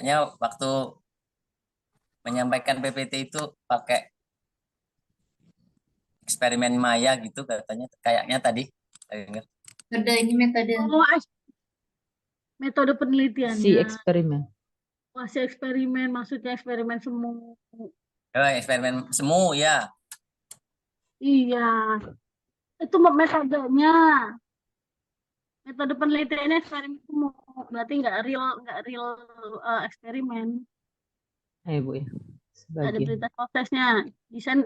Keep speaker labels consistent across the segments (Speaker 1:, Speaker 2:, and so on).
Speaker 1: kayaknya waktu menyampaikan PPT itu pakai eksperimen Maya gitu katanya, kayaknya tadi saya dengar.
Speaker 2: Metode ini metode
Speaker 3: Oh, metode penelitiannya.
Speaker 2: eksperimen.
Speaker 3: Masih eksperimen, maksudnya eksperimen semu.
Speaker 1: Eksperimen semu ya.
Speaker 3: Iya, itu metodenya. Metode penelitiannya eksperimen semu. Berarti nggak real eksperimen.
Speaker 2: Bu ya.
Speaker 3: Ada
Speaker 2: Sebagian.
Speaker 3: berita prosesnya.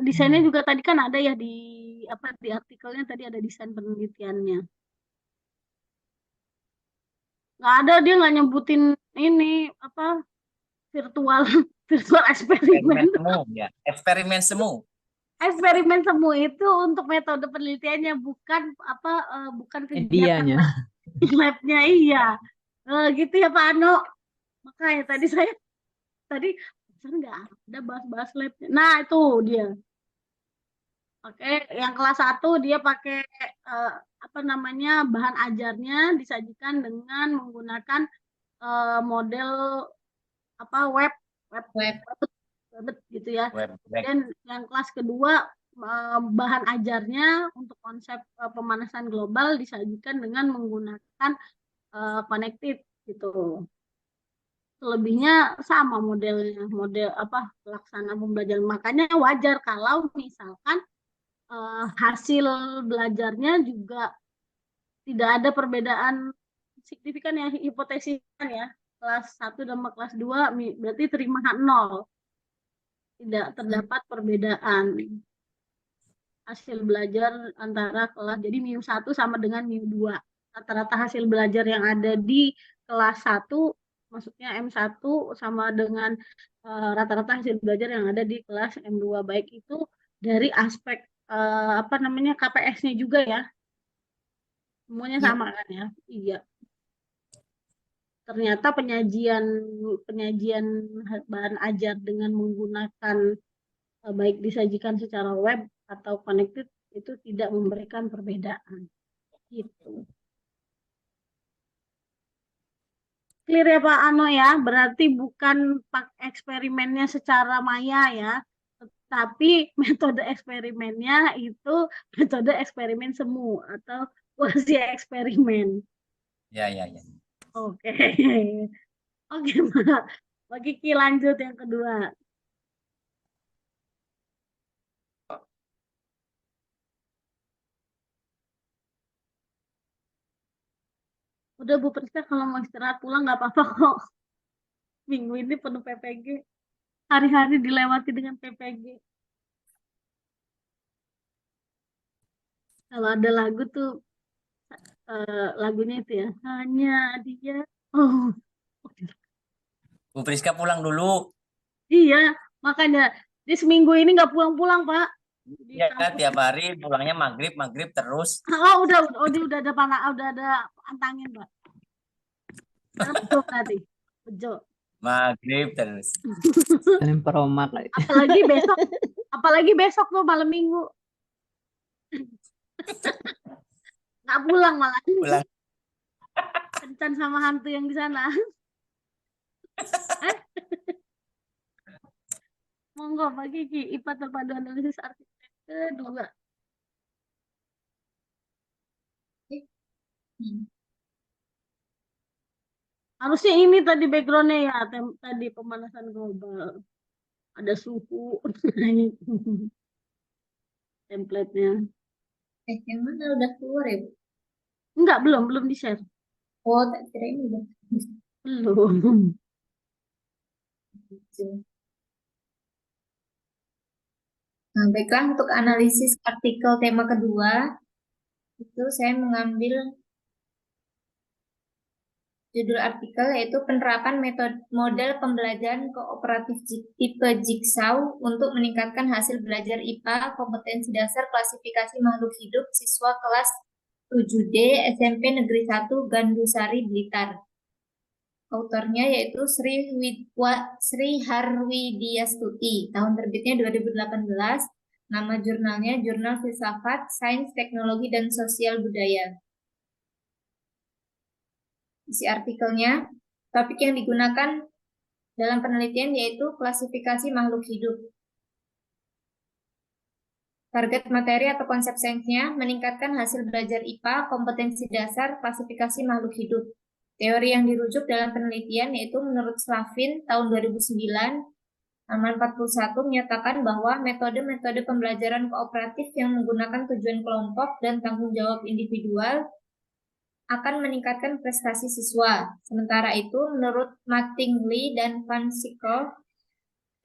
Speaker 3: Desainnya juga tadi kan ada ya di artikelnya tadi ada desain penelitiannya. Nggak ada, dia nggak nyebutin ini apa virtual virtual eksperimen.
Speaker 1: Eksperimen semu ya. Eksperimen semu.
Speaker 3: Eksperimen semu itu untuk metode penelitiannya, bukan kegiatan
Speaker 2: Medianya.
Speaker 3: labnya. Iya. Gitu ya Pak Ano. Makanya tadi nggak ada bahas-bahas labnya. Nah itu dia. Oke, yang kelas 1 dia pakai bahan ajarnya disajikan dengan menggunakan model web gitu ya. Dan yang kelas kedua bahan ajarnya untuk konsep pemanasan global disajikan dengan menggunakan connected gitu. Selebihnya sama modelnya, model pelaksanaan pembelajaran. Makanya wajar kalau misalkan hasil belajarnya juga tidak ada perbedaan signifikan ya, hipotesiskan ya. Kelas 1 dan kelas 2 berarti terima 0. Tidak terdapat perbedaan hasil belajar antara kelas. Jadi -1 sama dengan -2. Rata-rata hasil belajar yang ada di kelas 1, maksudnya M1 sama dengan rata-rata hasil belajar yang ada di kelas M2. Baik itu dari aspek KPS-nya juga ya. Semuanya sama kan ya? Iya. Ternyata penyajian bahan ajar dengan menggunakan baik disajikan secara web atau connected itu tidak memberikan perbedaan. Gitu. Clear ya Pak Ano ya? Berarti bukan eksperimennya secara maya ya, tapi metode eksperimennya itu metode eksperimen semu atau quasi eksperimen.
Speaker 1: Ya.
Speaker 3: Oke. Oke, Pak. Pak Kiki lanjut yang kedua. Udah Bu Priska, kalau mau istirahat pulang nggak apa-apa kok. Minggu ini penuh PPG. Hari-hari dilewati dengan PPG. Kalau ada lagu tuh, lagunya itu ya, hanya dia. Oh,
Speaker 1: Bu Priska pulang dulu.
Speaker 3: iya, makanya di seminggu ini nggak pulang-pulang Pak.
Speaker 1: Ya, tiap hari pulangnya maghrib terus.
Speaker 3: Oh, udah ada panah, udah ada pantangin Pak. Betul berarti, betul.
Speaker 1: Maghrib terus.
Speaker 2: Peromak lagi.
Speaker 3: Apalagi besok tuh malam minggu. Nggak pulang malah.
Speaker 1: Pulang.
Speaker 3: Kencan sama hantu yang di sana. Monggo Pak Kiki, IPA terpadu analisis arsitek kedua. Harusnya ini tadi backgroundnya ya, tadi pemanasan global. Ada suhu naik. Template-nya.
Speaker 2: Yang mana udah keluar ya Bu?
Speaker 3: Enggak, belum di-share.
Speaker 2: Oh, tak kira ini udah.
Speaker 3: Belum.
Speaker 2: Nah, baiklah, untuk analisis artikel tema kedua, itu saya mengambil judul artikel yaitu penerapan model pembelajaran kooperatif tipe Jigsaw untuk meningkatkan hasil belajar IPA kompetensi dasar klasifikasi makhluk hidup siswa kelas 7D SMP Negeri 1 Gandusari Blitar. Autornya yaitu Sri Harwidiastuti, tahun terbitnya 2018, nama jurnalnya Jurnal Filsafat, Sains, Teknologi, dan Sosial Budaya. Isi artikelnya, topik yang digunakan dalam penelitian yaitu klasifikasi makhluk hidup. Target materi atau konsep sainsnya meningkatkan hasil belajar IPA, kompetensi dasar, klasifikasi makhluk hidup. Teori yang dirujuk dalam penelitian yaitu menurut Slavin tahun 2009, halaman 41 menyatakan bahwa metode-metode pembelajaran kooperatif yang menggunakan tujuan kelompok dan tanggung jawab individual akan meningkatkan prestasi siswa. Sementara itu, menurut Mattingly dan Van Sickle,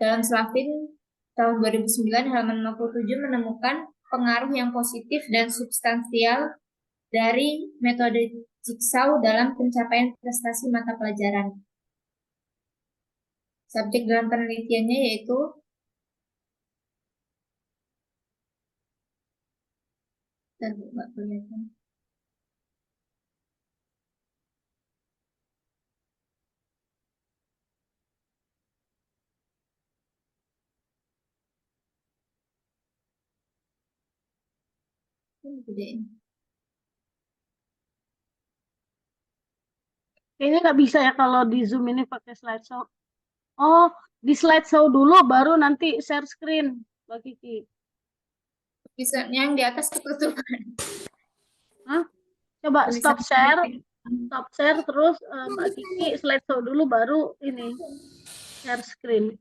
Speaker 2: dalam Slavin tahun 2009 halaman 57 menemukan pengaruh yang positif dan substansial dari metode Jigsaw dalam pencapaian prestasi mata pelajaran. Subjek dalam penelitiannya yaitu nggak kelihatan. Gedein.
Speaker 3: Kayaknya nggak bisa ya kalau di Zoom ini pakai slideshow. Oh, di slideshow dulu baru nanti share screen, Mbak Kiki.
Speaker 2: Bisa yang di atas ketutupan.
Speaker 3: Hah? Coba stop share terus Mbak Kiki slideshow dulu baru ini share screen.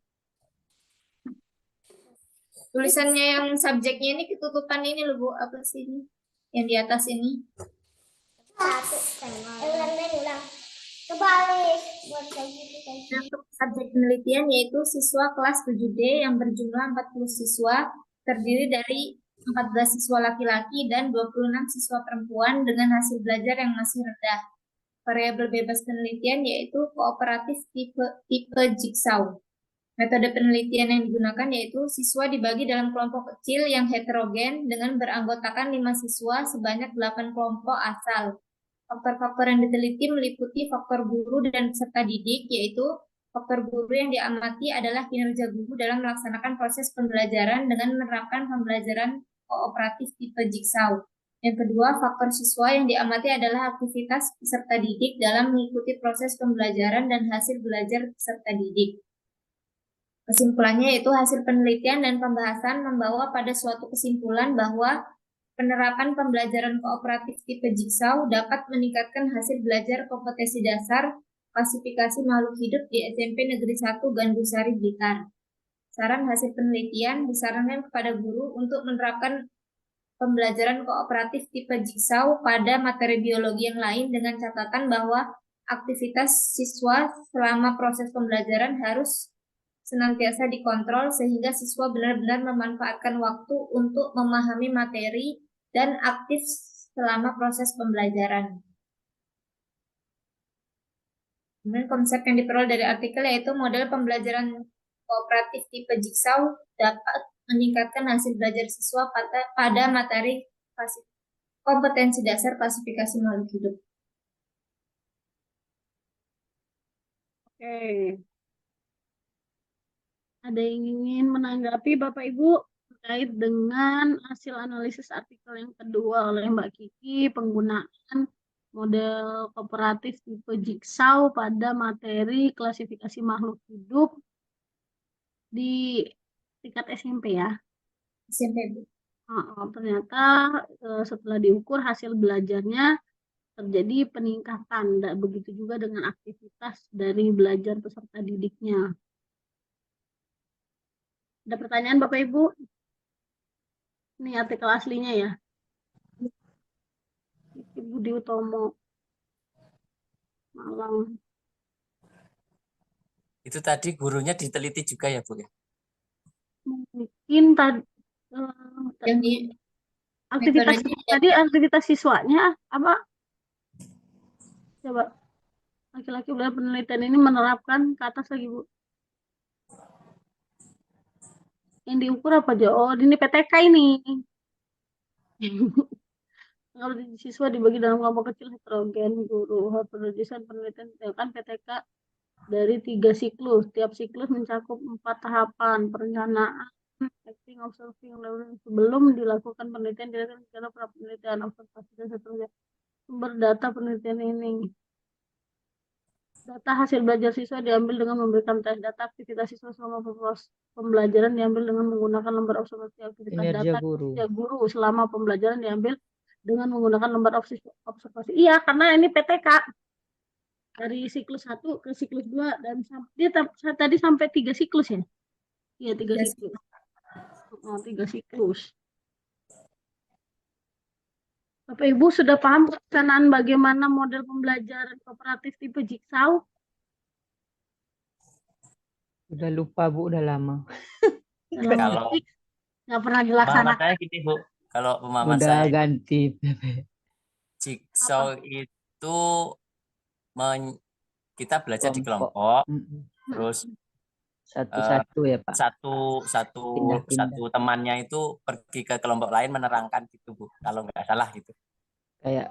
Speaker 2: Tulisannya yang subjeknya ini ketutupan ini loh Bu, apa sih ini? Yang di atas ini.
Speaker 4: Ulang. Kebalik. Buat kayak gitu.
Speaker 2: Untuk subjek penelitian yaitu siswa kelas 7D yang berjumlah 40 siswa, terdiri dari 14 siswa laki-laki dan 26 siswa perempuan dengan hasil belajar yang masih rendah. Variabel bebas penelitian yaitu kooperatif tipe Jigsaw. Metode penelitian yang digunakan yaitu siswa dibagi dalam kelompok kecil yang heterogen dengan beranggotakan 5 siswa sebanyak 8 kelompok asal. Faktor-faktor yang diteliti meliputi faktor guru dan peserta didik, yaitu faktor guru yang diamati adalah kinerja guru dalam melaksanakan proses pembelajaran dengan menerapkan pembelajaran kooperatif tipe Jigsaw. Yang kedua, faktor siswa yang diamati adalah aktivitas peserta didik dalam mengikuti proses pembelajaran dan hasil belajar peserta didik. Kesimpulannya yaitu hasil penelitian dan pembahasan membawa pada suatu kesimpulan bahwa penerapan pembelajaran kooperatif tipe Jigsaw dapat meningkatkan hasil belajar kompetensi dasar klasifikasi makhluk hidup di SMP Negeri 1 Gandusari Blitar. Saran hasil penelitian disarankan kepada guru untuk menerapkan pembelajaran kooperatif tipe Jigsaw pada materi biologi yang lain dengan catatan bahwa aktivitas siswa selama proses pembelajaran harus senantiasa dikontrol sehingga siswa benar-benar memanfaatkan waktu untuk memahami materi dan aktif selama proses pembelajaran. Kemudian konsep yang diperoleh dari artikel yaitu model pembelajaran kooperatif tipe Jigsaw dapat meningkatkan hasil belajar siswa pada materi kompetensi dasar klasifikasi makhluk hidup.
Speaker 3: Oke. Ada yang ingin menanggapi Bapak Ibu terkait dengan hasil analisis artikel yang kedua oleh Mbak Kiki, penggunaan model kooperatif tipe Jigsaw pada materi klasifikasi makhluk hidup di tingkat SMP ya.
Speaker 2: SMP.
Speaker 3: Ternyata setelah diukur hasil belajarnya terjadi peningkatan, begitu juga dengan aktivitas dari belajar peserta didiknya. Ada pertanyaan Bapak Ibu? Ini artikel aslinya ya. Budi Utomo, Malang.
Speaker 1: Itu tadi gurunya diteliti juga ya Bu ya?
Speaker 3: Mungkin tadi aktivitas siswanya apa? Coba laki-laki belajar penelitian ini menerapkan ke atas lagi Bu. Yang diukur apa aja? Oh, ini PTK ini. Kalau siswa dibagi dalam kelompok kecil heterogen, guru desain penelitian kan PTK dari 3 siklus. Tiap siklus mencakup 4 tahapan perencanaan, acting, observing, sebelum dilakukan penelitian dilakukan secara penelitian observasi dan seterusnya. Sumber data penelitian ini Data hasil belajar siswa diambil dengan memberikan tes data aktivitas siswa selama proses pembelajaran diambil dengan menggunakan lembar observasi aktivitas
Speaker 5: Kinerja
Speaker 3: data
Speaker 5: guru.
Speaker 3: kerja guru selama pembelajaran diambil dengan menggunakan lembar observasi. Iya, karena ini PTK dari siklus 1 ke siklus 2 dan dia tadi sampai 3 siklus ya? Iya, 3
Speaker 2: Tiga
Speaker 3: siklus. Oh, 3 siklus. Bapak Ibu sudah paham pelaksanaan bagaimana model pembelajaran kooperatif tipe Jigsaw?
Speaker 5: Udah lupa Bu, udah lama.
Speaker 3: Dalam
Speaker 1: Kalau
Speaker 3: detik nggak pernah
Speaker 1: pemahaman
Speaker 3: dilaksanakan.
Speaker 1: saya gini, Bu. Kalau pemahaman
Speaker 5: Udah
Speaker 1: saya,
Speaker 5: ganti.
Speaker 1: jigsaw itu kita belajar di
Speaker 5: Kelompok.
Speaker 1: kelompok,
Speaker 5: Mm-mm.
Speaker 1: terus
Speaker 5: Satu-satu ya Pak.
Speaker 1: satu
Speaker 5: Pindah-pindah.
Speaker 1: temannya itu pergi ke kelompok lain menerangkan gitu, Bu. Kalau nggak salah gitu.
Speaker 5: Kayak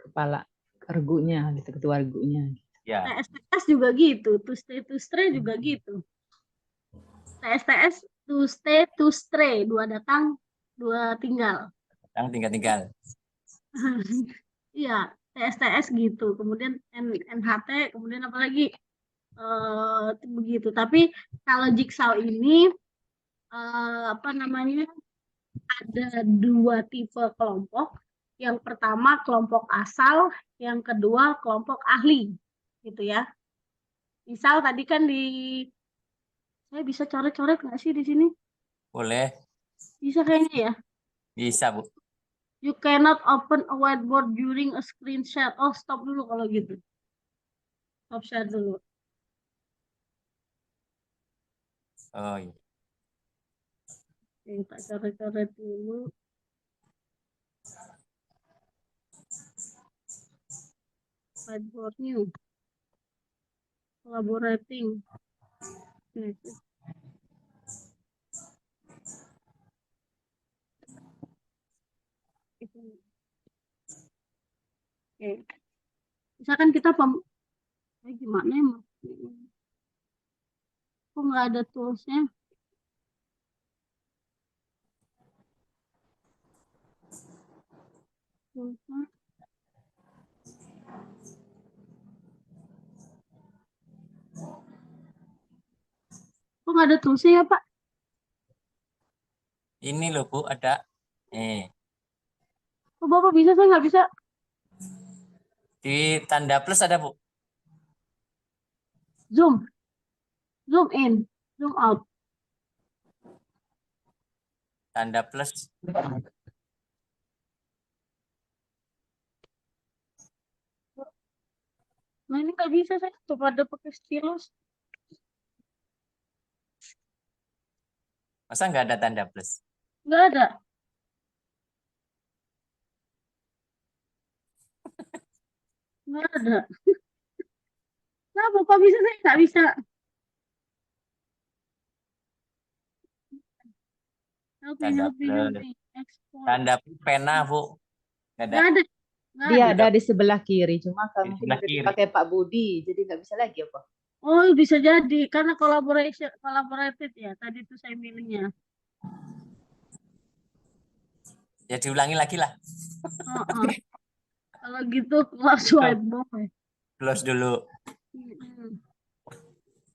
Speaker 5: kepala argunya gitu, ketua argunya.
Speaker 1: Ya.
Speaker 3: TSTS juga gitu, to stay juga gitu. TSTS to stay, 2 datang, 2 tinggal.
Speaker 1: Yang tinggal-tinggal.
Speaker 3: Iya, TSTS gitu. Kemudian NHT, kemudian apa lagi? Begitu. Tapi kalau Jigsaw ini apa namanya? Ada 2 tipe kelompok. Yang pertama kelompok asal, yang kedua kelompok ahli, gitu ya. Misal tadi kan saya bisa coret-coret nggak sih di sini?
Speaker 1: Boleh.
Speaker 3: Bisa kayaknya ya.
Speaker 1: Bisa, Bu.
Speaker 3: You cannot open a whiteboard during a screen share. Oh, stop dulu kalau gitu. Stop share dulu.
Speaker 1: Oh iya.
Speaker 3: Oke, tak coret-coret dulu. Whiteboard new. Collaborating. Oke. Oke. Misalkan kita gimana ya? Kok nggak ada toolsnya? Toolsnya. Kok nggak ada toolsnya ya Pak?
Speaker 1: Ini loh, Bu, ada.
Speaker 3: Kok Bapak bisa, saya nggak bisa?
Speaker 1: Di tanda plus ada, Bu.
Speaker 3: Zoom. Zoom in. Zoom out.
Speaker 1: Tanda plus.
Speaker 3: Nah ini nggak bisa, saya tuh pada pakai stylus.
Speaker 1: Masa nggak ada tanda plus?
Speaker 3: Nggak ada. Nggak ada. Nah, Bapak bisa, saya nggak bisa.
Speaker 1: Tanda
Speaker 3: Help me.
Speaker 1: plus.
Speaker 3: Export.
Speaker 1: Tanda pena, Bu. Nggak ada.
Speaker 3: Nggak ada. Nggak
Speaker 5: Dia
Speaker 3: ada.
Speaker 5: ada di sebelah kiri, cuma
Speaker 1: Di
Speaker 5: mungkin
Speaker 1: sebelah
Speaker 5: udah
Speaker 1: kiri.
Speaker 5: dipakai Pak Budi, jadi nggak bisa lagi apa?
Speaker 3: Oh, bisa jadi. Karena collaborated ya. Tadi itu saya milihnya.
Speaker 1: Ya diulangi lagi lah.
Speaker 3: Kalau gitu, close whiteboard.
Speaker 1: Close dulu.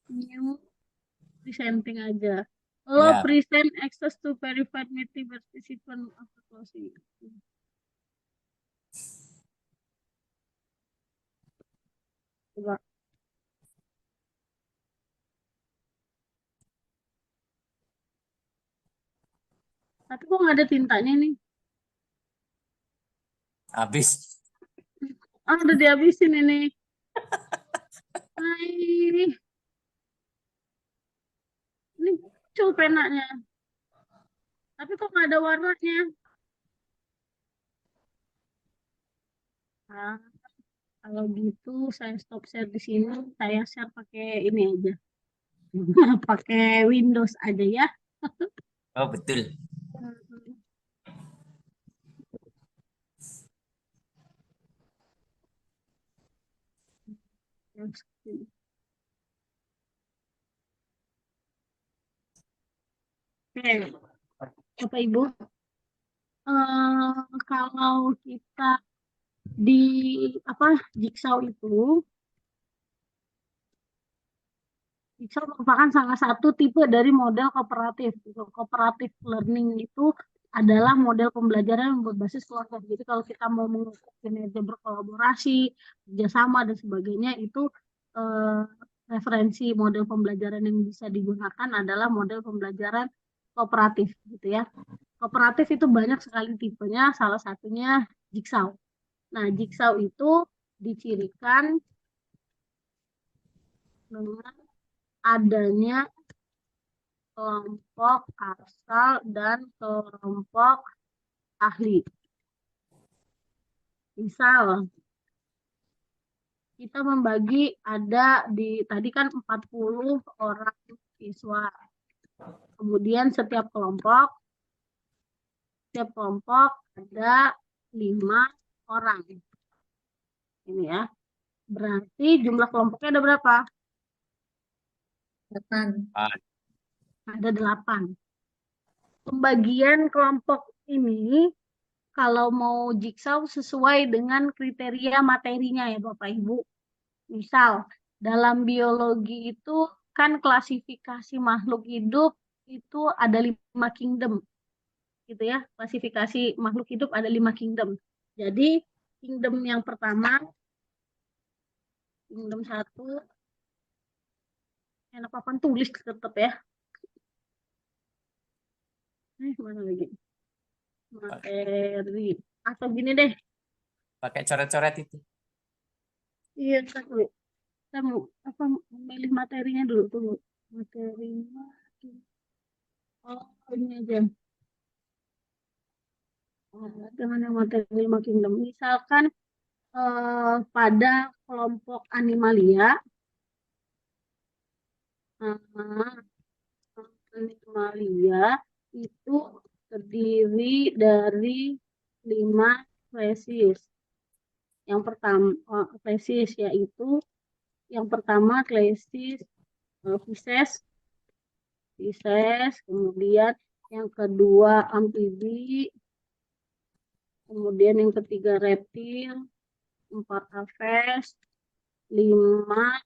Speaker 3: New presenting aja. Allow
Speaker 1: Ya.
Speaker 3: present access to verified meeting participant after closing. Coba. Tapi kok nggak ada tintanya nih?
Speaker 1: Habis.
Speaker 3: Ah, udah dihabisin ini. Hai. Ini muncul penanya. Tapi kok nggak ada warnanya? Ah, kalau gitu saya stop share di sini. Saya share pakai ini aja. Pakai Windows aja ya.
Speaker 1: Oh, betul. Oke, Bapak Ibu, kalau kita di Jigsaw itu
Speaker 3: Jigsaw merupakan salah satu tipe dari model kooperatif. Kooperatif learning itu adalah model pembelajaran yang berbasis kelompok. Jadi kalau kita mau mengukur kinerja berkolaborasi, kerjasama dan sebagainya, itu referensi model pembelajaran yang bisa digunakan adalah model pembelajaran kooperatif, gitu ya. Kooperatif itu banyak sekali tipenya, salah satunya Jigsaw. Nah, Jigsaw itu dicirikan dengan adanya kelompok asal dan kelompok ahli. Misal, kita membagi ada tadi kan 40 orang siswa. Kemudian setiap kelompok ada 5 orang. Ini ya. Berarti jumlah kelompoknya ada berapa?
Speaker 2: 8.
Speaker 3: Ada 8. Pembagian kelompok ini kalau mau Jigsaw sesuai dengan kriteria materinya ya Bapak Ibu. Misal, dalam biologi itu kan klasifikasi makhluk hidup itu ada 5 kingdom. Gitu ya, klasifikasi makhluk hidup ada 5 kingdom. Jadi, kingdom yang pertama, kingdom 1, enak papan tulis tetap ya. Mana lagi? Materi. Atau gini deh.
Speaker 1: Pakai coret-coret itu.
Speaker 3: Iya, kita mau memilih materinya dulu. Materinya. Oh, ini aja. Dengan yang materi 5 kingdom. Misalkan pada kelompok animalia, itu terdiri dari 5 spesies. Yang pertama spesies yaitu yang pertama spesies Pisces, kemudian yang kedua amfibi, kemudian yang ketiga reptil, 4 aves, 5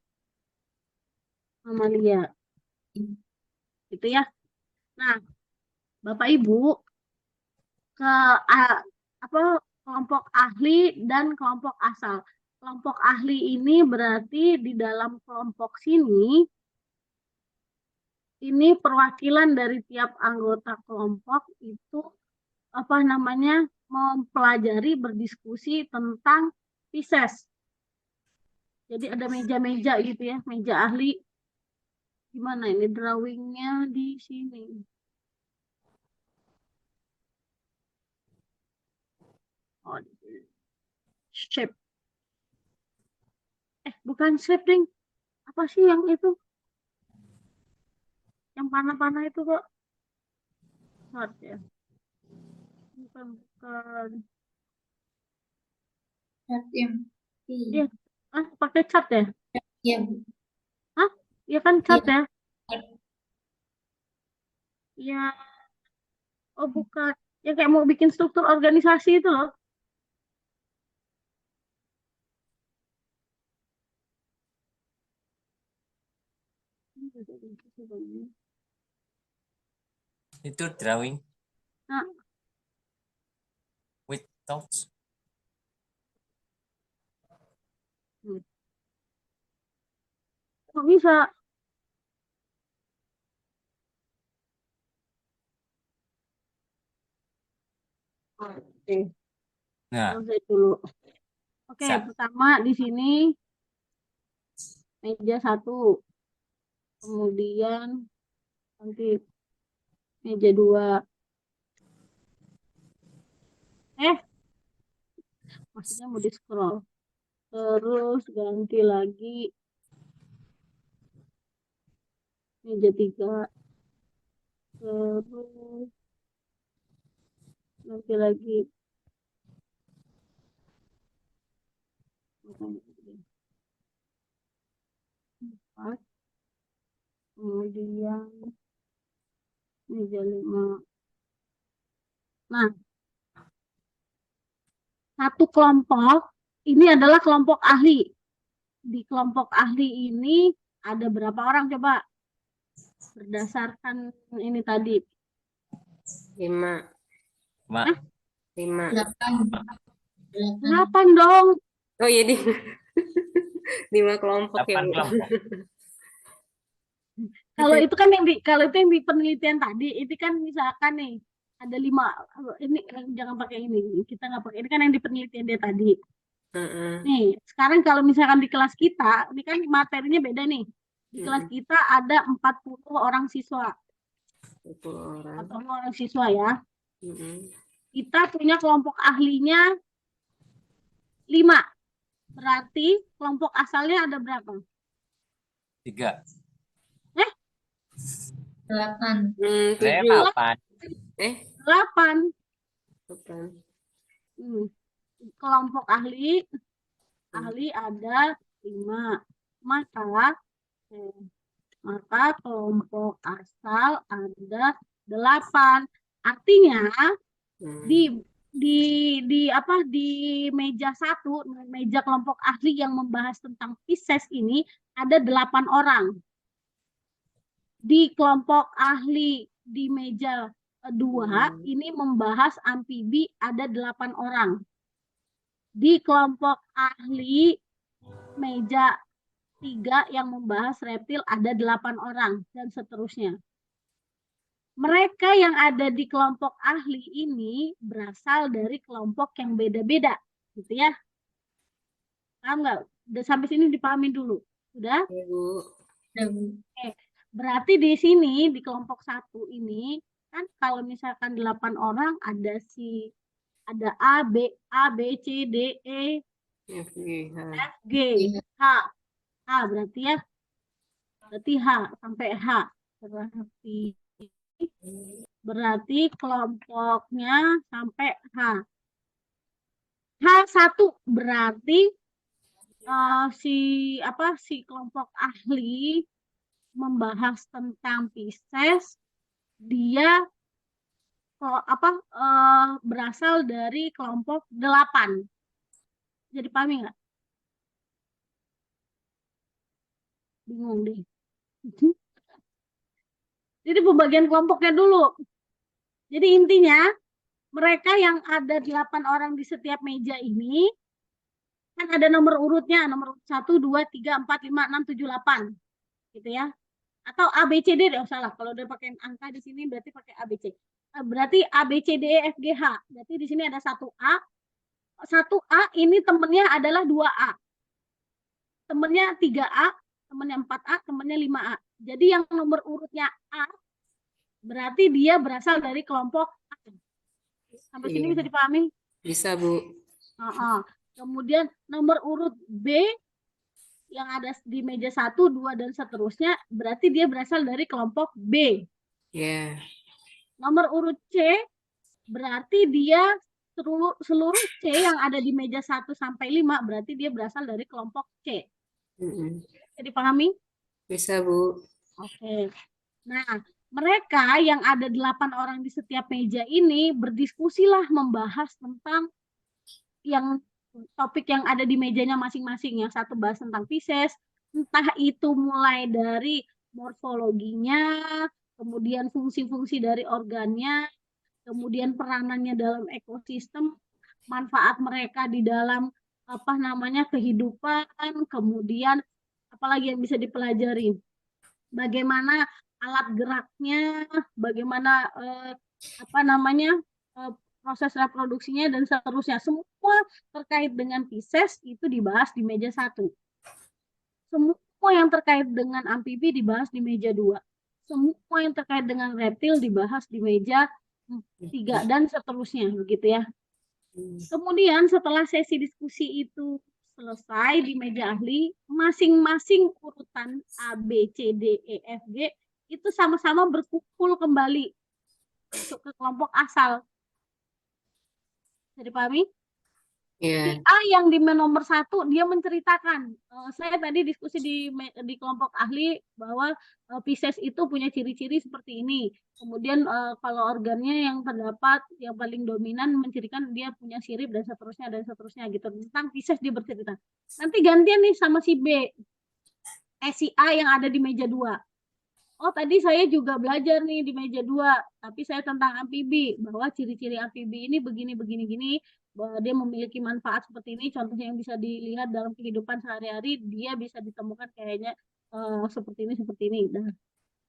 Speaker 3: mamalia. Gitu ya. Nah, Bapak Ibu kelompok ahli dan kelompok asal. Kelompok ahli ini berarti di dalam kelompok sini ini perwakilan dari tiap anggota kelompok itu mempelajari berdiskusi tentang Pisces. Jadi ada meja-meja gitu ya, meja ahli. Gimana ini drawingnya di sini? Oh, shape. Bukan shape, Ding. Apa sih yang itu? Yang panah-panah itu kok? Chart ya. Bukan.
Speaker 2: Chart yang
Speaker 3: Iya. Pakai chart ya?
Speaker 2: Iya.
Speaker 3: Hah? Iya kan chart
Speaker 2: Iya.
Speaker 3: ya? Iya. Oh bukan. Ya kayak mau bikin struktur organisasi itu loh.
Speaker 1: Itu drawing.
Speaker 3: Nah.
Speaker 1: With thoughts.
Speaker 3: Kok bisa? Oke.
Speaker 1: Nah,
Speaker 3: Selesai dulu. Oke, pertama di sini meja 1. Kemudian nanti meja 2. Maksudnya mau di scroll. Terus ganti lagi meja 3. Terus ganti lagi 4. Kemudian meja 5. Nah, satu kelompok ini adalah kelompok ahli. Di kelompok ahli ini ada berapa orang coba? Berdasarkan ini tadi.
Speaker 6: 5.
Speaker 1: Mak,
Speaker 6: 5.
Speaker 3: 8 dong.
Speaker 6: Oh iya, 5 kelompok ya,
Speaker 1: 8
Speaker 6: Bu.
Speaker 1: kelompok.
Speaker 3: Kalau itu kan kalau itu yang di penelitian tadi, itu kan misalkan nih ada 5, ini jangan pakai ini, kita nggak pakai ini kan yang di penelitian dia tadi.
Speaker 6: Heeh.
Speaker 3: Nih, sekarang kalau misalkan di kelas kita, ini kan materinya beda nih. Di kelas kita ada 40 orang siswa,
Speaker 6: 20 orang.
Speaker 3: 40 orang siswa ya.
Speaker 6: Heeh.
Speaker 3: Kita punya kelompok ahlinya 5. Berarti kelompok asalnya ada berapa?
Speaker 1: 3.
Speaker 2: 8.
Speaker 6: 7.
Speaker 1: Saya 8.
Speaker 3: 8.
Speaker 6: 8.
Speaker 3: Kelompok ahli ada 5. Maka kelompok asal ada 8. Artinya di meja 1, meja kelompok ahli yang membahas tentang Pisces ini ada 8 orang. Di kelompok ahli di meja 2 ini membahas amfibi ada 8 orang. Di kelompok ahli meja 3 yang membahas reptil ada 8 orang dan seterusnya. Mereka yang ada di kelompok ahli ini berasal dari kelompok yang beda-beda, gitu ya. Paham nggak? Udah sampai sini dipahami dulu. Sudah?
Speaker 6: Ya, Bu.
Speaker 3: Berarti di sini di kelompok 1 ini kan kalau misalkan 8 orang ada A, B, C, D, E,
Speaker 6: F, G, H.
Speaker 3: F, G, H berarti ya. Berarti H sampai H. Berarti kelompoknya sampai H. H1 berarti si kelompok ahli membahas tentang Pisces, dia berasal dari kelompok 8. Jadi pahami nggak? Bingung deh. Jadi pembagian kelompoknya dulu. Jadi intinya mereka yang ada 8 orang di setiap meja ini kan ada nomor urutnya, nomor urut 1, 2, 3, 4, 5, 6, 7, 8. Gitu ya. Atau A, B, C, D, salah. Kalau udah pakai angka di sini berarti pakai A, B, C. Berarti A, B, C, D, E, F, G, H. Berarti di sini ada 1A. 1A ini temennya adalah 2A. Temennya 3A, temennya 4A, temennya 5A. Jadi yang nomor urutnya A, berarti dia berasal dari kelompok A. Sampai sini bisa dipahami?
Speaker 6: Bisa, Bu.
Speaker 3: Kemudian nomor urut B, yang ada di meja 1, 2, dan seterusnya, berarti dia berasal dari kelompok B.
Speaker 6: Ya.
Speaker 3: Nomor urut C, berarti dia seluruh C yang ada di meja 1 sampai 5, berarti dia berasal dari kelompok C. Bisa dipahami?
Speaker 6: Bisa, Bu.
Speaker 3: Oke. Nah, mereka yang ada 8 orang di setiap meja ini berdiskusilah membahas tentang topik yang ada di mejanya masing-masing. Yang satu bahas tentang Pisces, entah itu mulai dari morfologinya, kemudian fungsi-fungsi dari organnya, kemudian peranannya dalam ekosistem, manfaat mereka di dalam kehidupan, kemudian apalagi yang bisa dipelajari, bagaimana alat geraknya, bagaimana proses reproduksinya dan seterusnya. Semua terkait dengan Pisces itu dibahas di meja 1. Semua yang terkait dengan amfibi dibahas di meja 2. Semua yang terkait dengan reptil dibahas di meja 3 dan seterusnya, begitu ya. Kemudian setelah sesi diskusi itu selesai di meja ahli, masing-masing urutan A, B, C, D, E, F, G itu sama-sama berkumpul kembali masuk ke kelompok asal. Bisa dipahami?
Speaker 6: Yeah.
Speaker 3: A yang di nomor 1 dia menceritakan, saya tadi diskusi di kelompok ahli bahwa Pisces itu punya ciri-ciri seperti ini. Kemudian kalau organnya yang terdapat yang paling dominan mencirikan dia punya sirip dan seterusnya gitu. Tentang Pisces dia bercerita. Nanti gantian nih sama si B. si A yang ada di meja 2. Oh, tadi saya juga belajar nih di meja 2, tapi saya tentang amfibi, bahwa ciri-ciri amfibi ini begini, gini, bahwa dia memiliki manfaat seperti ini, contohnya yang bisa dilihat dalam kehidupan sehari-hari, dia bisa ditemukan kayaknya seperti ini. Nah,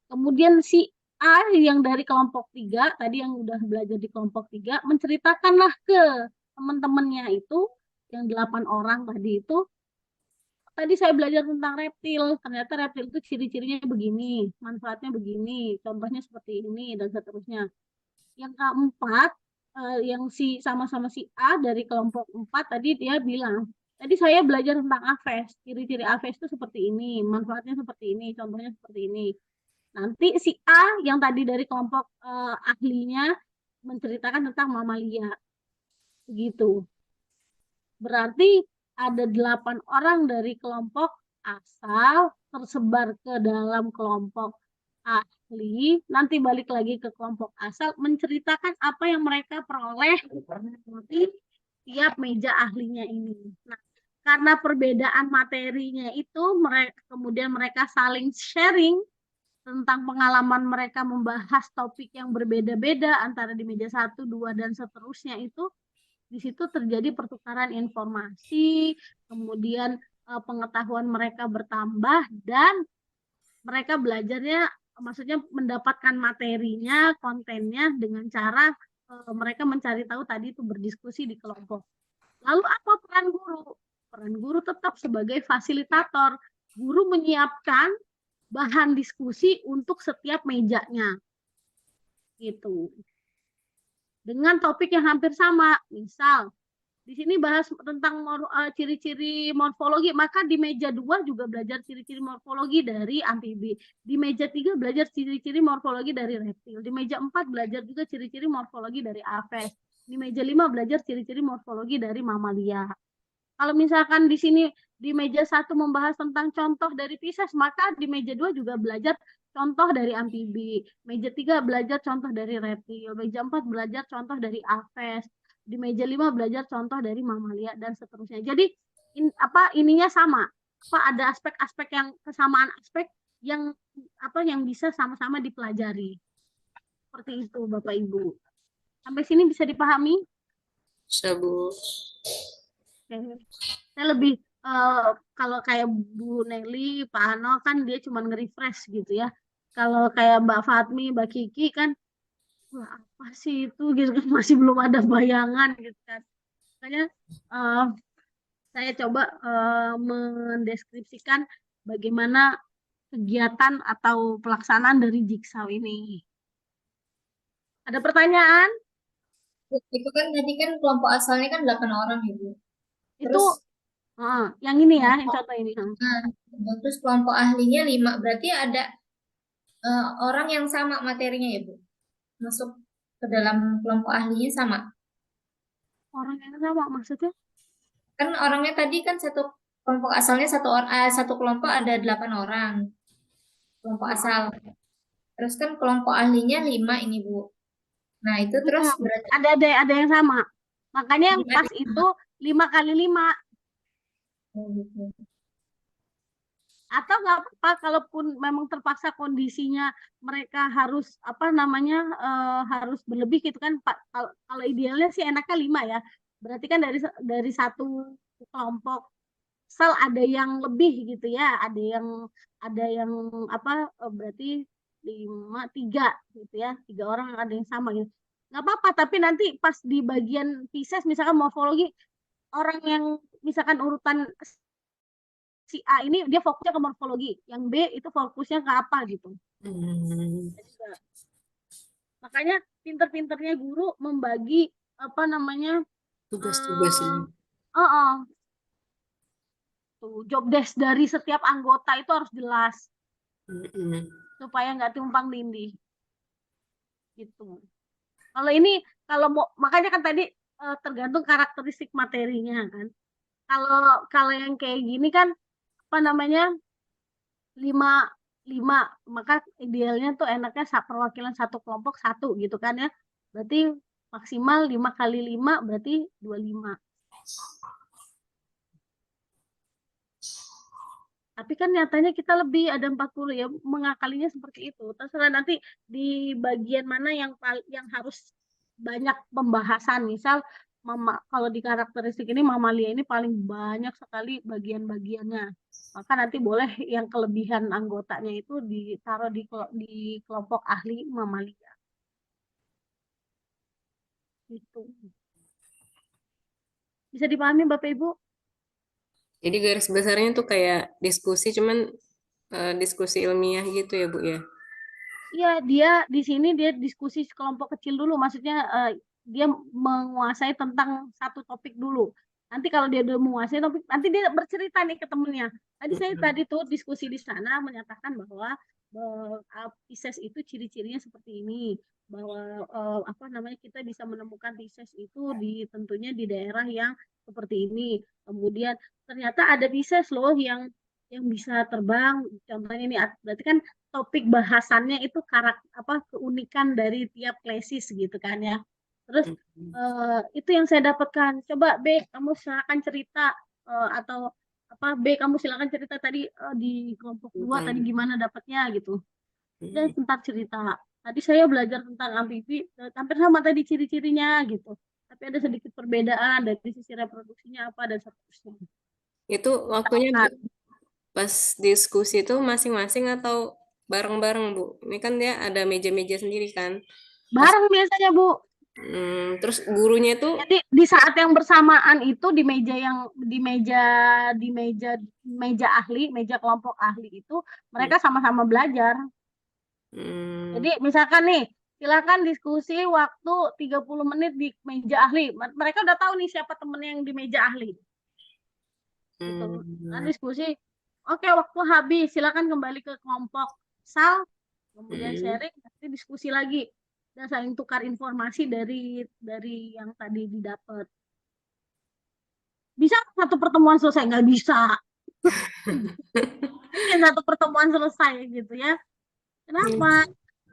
Speaker 3: kemudian si A yang dari kelompok 3, tadi yang udah belajar di kelompok 3, menceritakanlah ke teman-temannya itu, yang 8 orang tadi itu, tadi saya belajar tentang reptil. Ternyata reptil itu ciri-cirinya begini, manfaatnya begini, contohnya seperti ini, dan seterusnya. Yang keempat, yang sama-sama si A dari kelompok 4 tadi dia bilang, tadi saya belajar tentang Aves. Ciri-ciri Aves itu seperti ini, manfaatnya seperti ini, contohnya seperti ini. Nanti si A yang tadi dari kelompok ahlinya menceritakan tentang mamalia. Begitu. Berarti ada 8 orang dari kelompok asal tersebar ke dalam kelompok ahli, nanti balik lagi ke kelompok asal menceritakan apa yang mereka peroleh di tiap meja ahlinya ini. Nah, karena perbedaan materinya itu kemudian mereka saling sharing tentang pengalaman mereka membahas topik yang berbeda-beda antara di meja 1, 2, dan seterusnya itu. Di situ terjadi pertukaran informasi, kemudian pengetahuan mereka bertambah, dan mereka belajarnya, maksudnya mendapatkan materinya, kontennya dengan cara mereka mencari tahu tadi itu berdiskusi di kelompok. Lalu apa peran guru? Peran guru tetap sebagai fasilitator. Guru menyiapkan bahan diskusi untuk setiap mejanya. Gitu. Dengan topik yang hampir sama. Misal, di sini bahas tentang ciri-ciri morfologi, maka di meja 2 juga belajar ciri-ciri morfologi dari amfibi. Di meja 3 belajar ciri-ciri morfologi dari reptil. Di meja 4 belajar juga ciri-ciri morfologi dari Aves. Di meja 5 belajar ciri-ciri morfologi dari mamalia. Kalau misalkan di sini di meja 1 membahas tentang contoh dari Pisces, maka di meja 2 juga belajar contoh dari amfibi. Meja 3 belajar contoh dari reptil. Meja 4 belajar contoh dari Aves. Di meja 5 belajar contoh dari mamalia, dan seterusnya. Jadi ininya sama. Ada aspek-aspek yang kesamaan aspek yang yang bisa sama-sama dipelajari. Seperti itu Bapak Ibu. Sampai sini bisa dipahami?
Speaker 6: Bisa, Bu.
Speaker 3: Saya lebih kalau kayak Bu Nelly, Pak Ano kan dia cuma nge-refresh gitu ya. Kalau kayak Mbak Fatmi, Mbak Kiki kan, wah apa sih itu gitu kan, masih belum ada bayangan gitu kan. Makanya saya coba mendeskripsikan bagaimana kegiatan atau pelaksanaan dari Jigsaw ini. Ada pertanyaan?
Speaker 2: Itu kan tadi kan kelompok asalnya kan 8 orang ya, Bu.
Speaker 3: Itu
Speaker 2: Terus
Speaker 3: yang ini ya, yang contoh ini.
Speaker 2: terus kelompok ahlinya 5, berarti ada orang yang sama materinya ya, Bu? Masuk ke dalam kelompok ahlinya sama.
Speaker 3: Orang yang sama maksudnya?
Speaker 2: Kan orangnya tadi kan satu kelompok asalnya satu kelompok ada 8 orang. Kelompok asal. Terus kan kelompok ahlinya 5 ini, Bu. Nah, itu terus berarti
Speaker 3: ada yang sama. Makanya yang pas itu 5 kali 5.
Speaker 2: gitu.
Speaker 3: Atau nggak apa-apa kalaupun memang terpaksa kondisinya mereka harus harus berlebih gitu kan, Pak. Kalau idealnya sih enaknya 5 ya. Berarti kan dari satu kelompok sel ada yang lebih gitu ya, ada yang berarti 5 3 gitu ya, 3 orang ada yang sama gitu. Nggak apa-apa, tapi nanti pas di bagian Pisces misalkan morfologi, orang yang misalkan urutan si A ini dia fokusnya ke morfologi, yang B itu fokusnya ke apa gitu. Makanya pinter-pinternya guru membagi
Speaker 6: tugas-tugas ini.
Speaker 3: Job desk dari setiap anggota itu harus jelas supaya nggak tumpang tindih gitu. Makanya kan tadi tergantung karakteristik materinya kan. Kalau yang kayak gini kan 5 maka idealnya tuh enaknya perwakilan satu kelompok 1 gitu kan ya. Berarti maksimal 5 kali 5 berarti 25. Tapi kan nyatanya kita lebih ada 40 ya, mengakalinya seperti itu. Terserah nanti di bagian mana yang harus banyak pembahasan. Misal kalau di karakteristik ini mamalia ini paling banyak sekali bagian-bagiannya. Maka nanti boleh yang kelebihan anggotanya itu ditaruh di kelompok ahli mamalia. Gitu. Bisa dipahami Bapak Ibu?
Speaker 6: Jadi garis besarnya tuh kayak diskusi, cuman diskusi ilmiah gitu ya, Bu ya.
Speaker 3: Iya, dia di sini dia diskusi kelompok kecil dulu, maksudnya dia menguasai tentang satu topik dulu. Nanti kalau dia udah menguasai topik, nanti dia bercerita nih ke temennya. Saya tadi tuh diskusi di sana menyatakan bahwa Pisces itu ciri-cirinya seperti ini, bahwa apa namanya kita bisa menemukan Pisces itu tentunya di daerah yang seperti ini. Kemudian ternyata ada Pisces loh yang bisa terbang. Contohnya ini berarti kan topik bahasannya itu keunikan dari tiap klesis gitu kan ya. Terus itu yang saya dapatkan. Coba B, kamu silakan cerita atau B, kamu silakan cerita tadi di kelompok 2 tadi gimana dapatnya gitu. Dan tentang cerita. Tadi saya belajar tentang amfibi, hampir sama tadi ciri-cirinya gitu. Tapi ada sedikit perbedaan dari sisi reproduksinya apa dan seterusnya.
Speaker 6: Itu waktunya pas diskusi itu masing-masing atau bareng-bareng, Bu? Ini kan dia ada meja-meja sendiri kan.
Speaker 3: Bareng biasanya, Bu.
Speaker 6: Terus gurunya itu
Speaker 3: Jadi di saat yang bersamaan itu di meja ahli, meja kelompok ahli itu mereka sama-sama belajar. Jadi misalkan nih, silakan diskusi waktu 30 menit di meja ahli. Mereka udah tahu nih siapa temen yang di meja ahli. Gitu. Nah, diskusi, oke, waktu habis, silakan kembali ke kelompok sal, kemudian sharing, nanti diskusi lagi dan saling tukar informasi dari yang tadi didapat. Bisa satu pertemuan selesai? Nggak bisa. Satu pertemuan selesai gitu ya. Kenapa?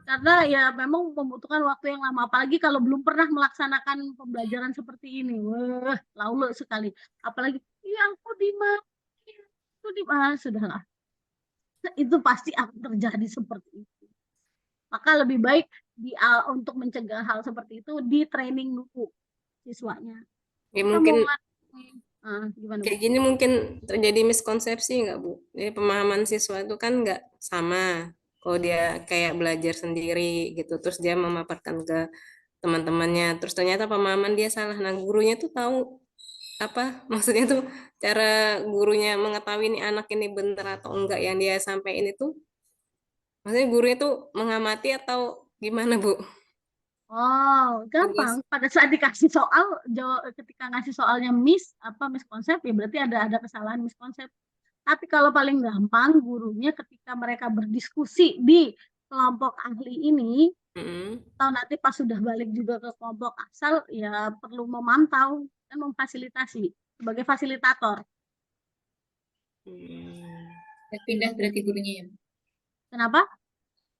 Speaker 3: Karena ya memang membutuhkan waktu yang lama. Apalagi kalau belum pernah melaksanakan pembelajaran seperti ini. Wah, laulu sekali. Apalagi, ya aku di mana? Sudahlah. Itu pasti akan terjadi seperti itu. Maka lebih baik untuk mencegah hal seperti itu di training dulu siswanya.
Speaker 6: ya mungkin
Speaker 3: Gimana,
Speaker 6: kayak gini mungkin terjadi miskonsepsi nggak, Bu? Jadi pemahaman siswa itu kan nggak sama. Kalau dia kayak belajar sendiri gitu, terus dia memaparkan ke teman-temannya, terus ternyata pemahaman dia salah. Nah, gurunya tuh tahu apa maksudnya tuh, cara gurunya mengetahui ini anak ini bener atau enggak yang dia sampaikan itu, maksudnya gurunya tuh mengamati atau gimana, Bu?
Speaker 3: Oh, gampang. Pada saat dikasih soal, ketika ngasih soalnya miskonsep, ya berarti ada kesalahan miskonsep. Tapi kalau paling gampang, gurunya ketika mereka berdiskusi di kelompok ahli ini, atau nanti pas sudah balik juga ke kelompok asal, ya perlu memantau dan memfasilitasi sebagai fasilitator.
Speaker 2: Pindah berarti gurunya ya?
Speaker 3: Kenapa?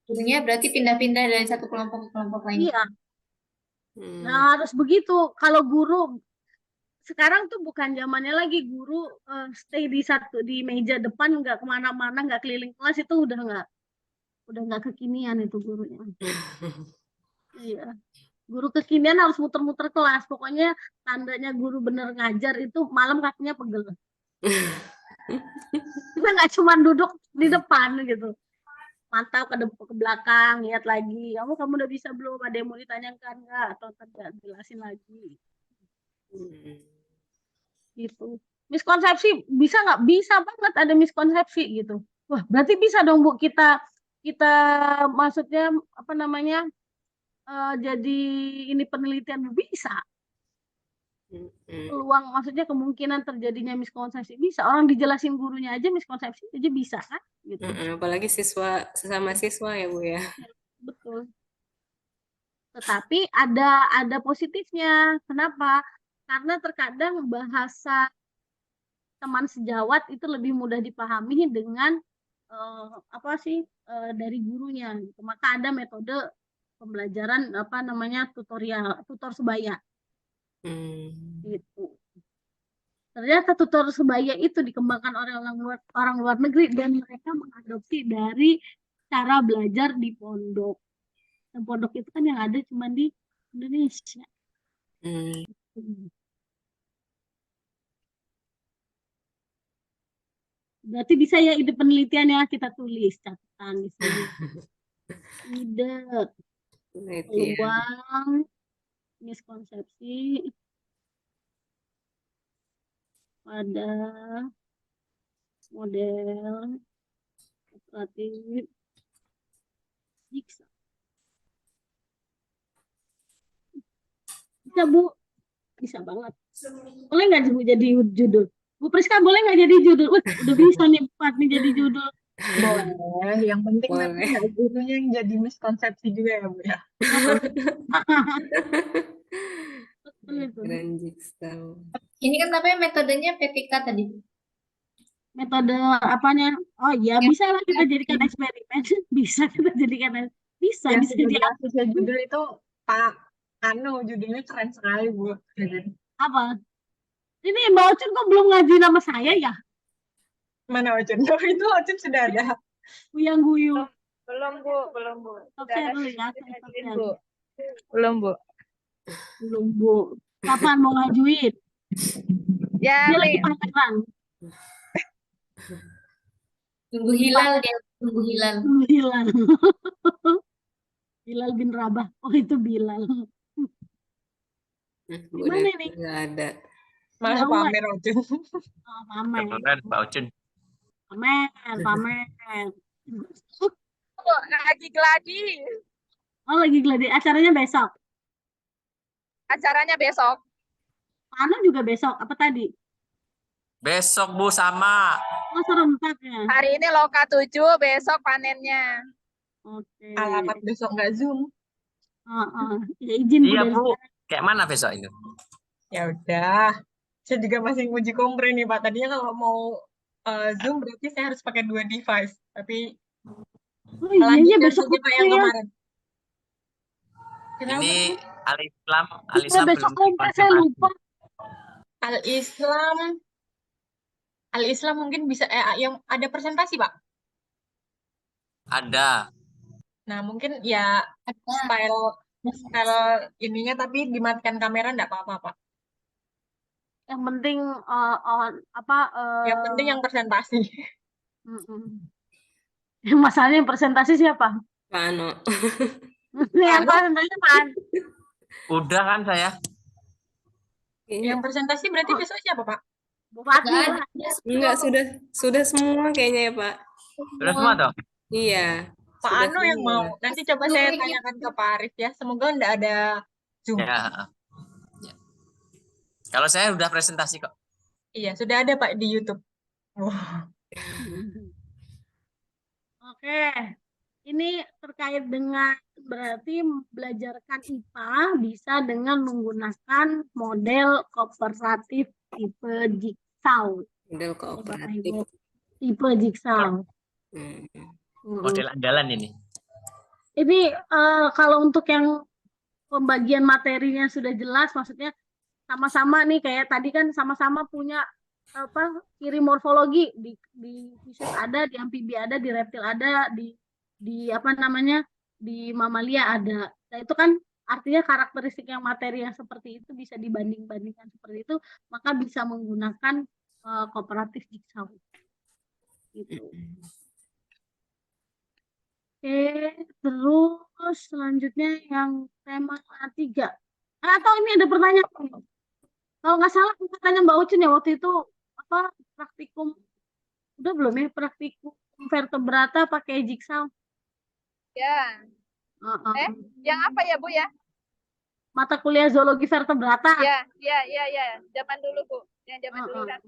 Speaker 2: Gurunya berarti pindah-pindah dari satu kelompok ke kelompok lain.
Speaker 3: Iya. Nah, harus begitu. Kalau guru sekarang tuh bukan zamannya lagi guru stay di meja depan, nggak kemana-mana, nggak keliling kelas, itu udah nggak kekinian itu gurunya. Iya. Guru kekinian harus muter-muter kelas. Pokoknya tandanya guru bener ngajar itu malam kakinya pegel. Kita nggak cuma duduk di depan gitu. Mantau ke belakang, lihat lagi. Kamu udah bisa belum? Ada yang mau ditanyakan nggak? Atau jelasin lagi. Gitu. Miskonsepsi bisa nggak? Bisa banget ada miskonsepsi gitu. Wah, berarti bisa dong Bu kita maksudnya apa namanya jadi ini penelitian bisa. Peluang maksudnya kemungkinan terjadinya miskonsepsi bisa. Orang dijelasin gurunya aja miskonsepsi aja bisa kan? Gitu.
Speaker 6: Apalagi sesama siswa ya, Bu ya.
Speaker 3: Betul. Tetapi ada positifnya. Kenapa? Karena terkadang bahasa teman sejawat itu lebih mudah dipahami dengan dari gurunya gitu. Maka ada metode pembelajaran tutor sebaya gitu. Ternyata tutor sebaya itu dikembangkan oleh orang luar negeri dan mereka mengadopsi dari cara belajar di pondok. Dan pondok itu kan yang ada cuma di Indonesia. Berarti bisa ya ide penelitian ya kita tulis catatan di sini. Ide
Speaker 6: Penelitian.
Speaker 3: peluang miskonsepsi pada model operatif Jigsaw. Bisa Bu, bisa banget. Boleh nggak Bu jadi judul? Bu Priska boleh nggak jadi judul? Wih, udah bisa nih Pak nih jadi judul.
Speaker 5: Boleh, yang penting nanti
Speaker 6: Boleh.
Speaker 5: nggak gurunya yang jadi miskonsepsi juga ya Bu ya.
Speaker 3: Betul itu.
Speaker 6: Keren Jigsaw.
Speaker 2: Ini kan namanya metodenya PPK tadi.
Speaker 3: Metode apanya? Oh iya, bisa lah kita jadikan eksperimen. Bisa kita jadikan bisa
Speaker 5: Yang
Speaker 3: bisa
Speaker 5: sudah
Speaker 3: jadi
Speaker 5: berhasil judul itu Pak Anu, judulnya keren sekali Bu.
Speaker 3: apa? Ini Mbak Ocun kok belum ngajuin nama saya ya?
Speaker 5: Mana Ocun? Oh, itu Ocun sudah ada.
Speaker 3: Guyang guyu.
Speaker 7: Belum Bu, belum Bu.
Speaker 3: Stop
Speaker 7: Sudah
Speaker 3: share
Speaker 7: ada
Speaker 3: dulu ya.
Speaker 7: yang
Speaker 3: Stop
Speaker 7: ngajuin,
Speaker 3: share.
Speaker 7: Bu. Belum Bu.
Speaker 3: Belum Bu. Kapan mau ngajuin?
Speaker 7: Ya,
Speaker 3: Dia lagi
Speaker 7: Mi.
Speaker 3: pacaran.
Speaker 2: Tunggu hilal dia, tunggu hilal.
Speaker 3: Bilal. Bilal bin Rabah. Oh itu Bilal.
Speaker 6: Bu
Speaker 3: Gimana
Speaker 6: Devi
Speaker 3: nih?
Speaker 6: nggak ada.
Speaker 5: Malah
Speaker 3: Tahu nggak?
Speaker 5: pamer Ocun.
Speaker 3: Oh, pamer.
Speaker 1: Keren Pak Ucun.
Speaker 3: Pamer.
Speaker 7: Bu, lagi gladi.
Speaker 3: Oh lagi gladi. Acaranya besok.
Speaker 7: Acaranya besok.
Speaker 3: Anu juga besok. Apa tadi?
Speaker 1: Besok Bu sama.
Speaker 3: Oh serentak ya.
Speaker 7: Hari ini Loka 7, besok panennya.
Speaker 3: Oke.
Speaker 5: Alamat besok nggak Zoom.
Speaker 3: Ya izin Bu
Speaker 1: Iya
Speaker 3: dari
Speaker 1: Bu.
Speaker 3: sekarang.
Speaker 1: Kayak mana besok itu?
Speaker 5: Ya udah. Saya juga masih nguji kompre nih Pak. Tadinya kalau mau Zoom berarti saya harus pakai 2 device. Tapi
Speaker 3: Oh iya ya
Speaker 5: melanjutkan
Speaker 3: besok
Speaker 5: saja Pak yang
Speaker 3: ya.
Speaker 5: kemarin. Kenapa?
Speaker 1: Ini Al-Islam
Speaker 3: Iya besok
Speaker 1: belum
Speaker 3: kompres saya
Speaker 1: dikonfirmasi.
Speaker 3: lupa.
Speaker 5: Al-Islam Al-Islam mungkin bisa yang ada presentasi Pak.
Speaker 1: Ada.
Speaker 5: Nah, mungkin ya style ininya tapi dimatikan kamera enggak apa-apa, Pak.
Speaker 3: Yang penting
Speaker 5: Yang penting yang presentasi.
Speaker 3: Yang masalahnya yang presentasi siapa?
Speaker 6: Pak Ano.
Speaker 3: Yang presentasi apaan?
Speaker 1: Udah kan saya?
Speaker 5: Yang presentasi berarti besok siapa, Pak?
Speaker 3: Bupati.
Speaker 2: Nggak
Speaker 3: Pak.
Speaker 2: ada.
Speaker 6: Enggak, sudah semua kayaknya ya Pak.
Speaker 1: Sudah semua toh?
Speaker 6: Iya.
Speaker 5: Pak
Speaker 6: sudah
Speaker 5: Anu yang
Speaker 6: semua.
Speaker 5: mau. Nanti coba saya tanyakan ke Pak Arif ya. Semoga enggak ada Zoom.
Speaker 1: Ya. Ya. Kalau saya udah presentasi kok.
Speaker 5: Iya, sudah ada Pak di YouTube. Wah.
Speaker 3: Oke. Ini terkait dengan berarti belajarkan IPA bisa dengan menggunakan model kooperatif tipe Jigsaw.
Speaker 6: Model kooperatif.
Speaker 3: Tipe Jigsaw.
Speaker 1: Model andalan ini.
Speaker 3: Ini kalau untuk yang pembagian materinya sudah jelas, maksudnya sama-sama nih kayak tadi kan sama-sama punya ciri morfologi di fishes ada, di amfibi ada, di reptil ada, di apa namanya di mamalia ada. Nah itu kan artinya karakteristik yang materi yang seperti itu bisa dibanding-bandingkan seperti itu, maka bisa menggunakan kooperatif Jigsaw. Gitu. Oke, terus selanjutnya yang tema 3. Atau ini ada pertanyaan. Kalau nggak salah katanya Mbak Ucun ya waktu itu apa praktikum udah belum ya praktikum vertebrata pakai Jigsaw?
Speaker 7: Ya. Yang apa ya Bu ya?
Speaker 3: Mata kuliah zoologi vertebrata.
Speaker 7: Ya. Zaman dulu Bu. Yang zaman dulu kan.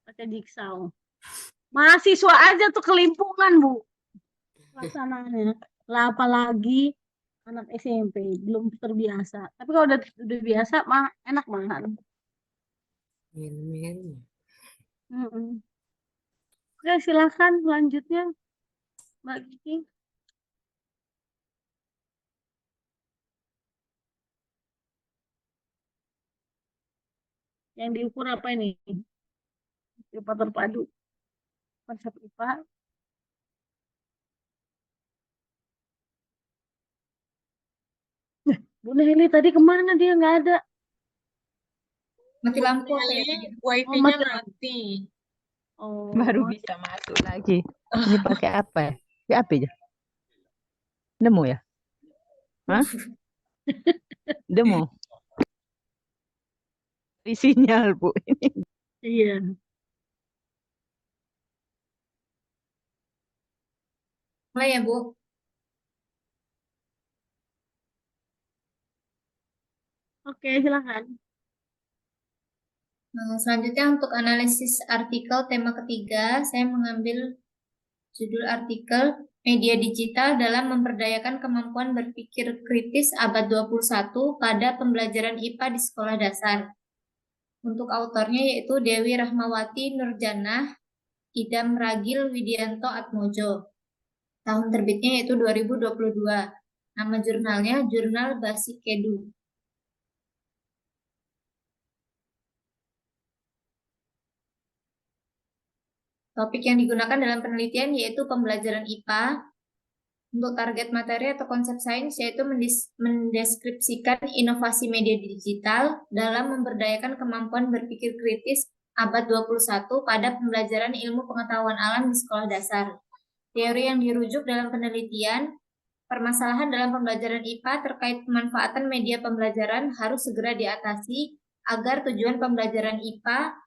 Speaker 3: Pakai Jigsaw. Mahasiswa aja tuh kelimpungan Bu. Pelaksanaannya. Lah apalagi anak SMP belum terbiasa. Tapi kalau udah biasa mah enak banget. Oke, silakan selanjutnya Mbak Kiki. Yang diukur apa ini? IPA terpadu. Konsep IPA. Bu Nelly tadi kemana dia nggak ada?
Speaker 2: Mati lampu apa ya?
Speaker 5: Ini
Speaker 3: Oh,
Speaker 5: wifi-nya
Speaker 3: mati.
Speaker 5: mati.
Speaker 3: Oh,
Speaker 8: Baru bisa masuk lagi. Ini pakai apa ya? Ini apa ya? Demo ya? Hah? Demo. Di sinyal, Bu.
Speaker 3: iya.
Speaker 2: Mulai ya, Bu.
Speaker 3: Oke, silakan.
Speaker 2: Nah, selanjutnya untuk analisis artikel tema ketiga, saya mengambil judul artikel Media Digital dalam Memberdayakan Kemampuan Berpikir Kritis Abad 21 pada Pembelajaran IPA di Sekolah Dasar. Untuk autornya yaitu Dewi Rahmawati Nurjanah, Idam Ragil Widianto Atmojo. Tahun terbitnya yaitu 2022. Nama jurnalnya Jurnal Basikedu. Topik yang digunakan dalam penelitian yaitu pembelajaran IPA. Untuk target materi atau konsep sains yaitu mendeskripsikan inovasi media digital dalam memberdayakan kemampuan berpikir kritis abad 21 pada pembelajaran ilmu pengetahuan alam di sekolah dasar. Teori yang dirujuk dalam penelitian, permasalahan dalam pembelajaran IPA terkait pemanfaatan media pembelajaran harus segera diatasi agar tujuan pembelajaran IPA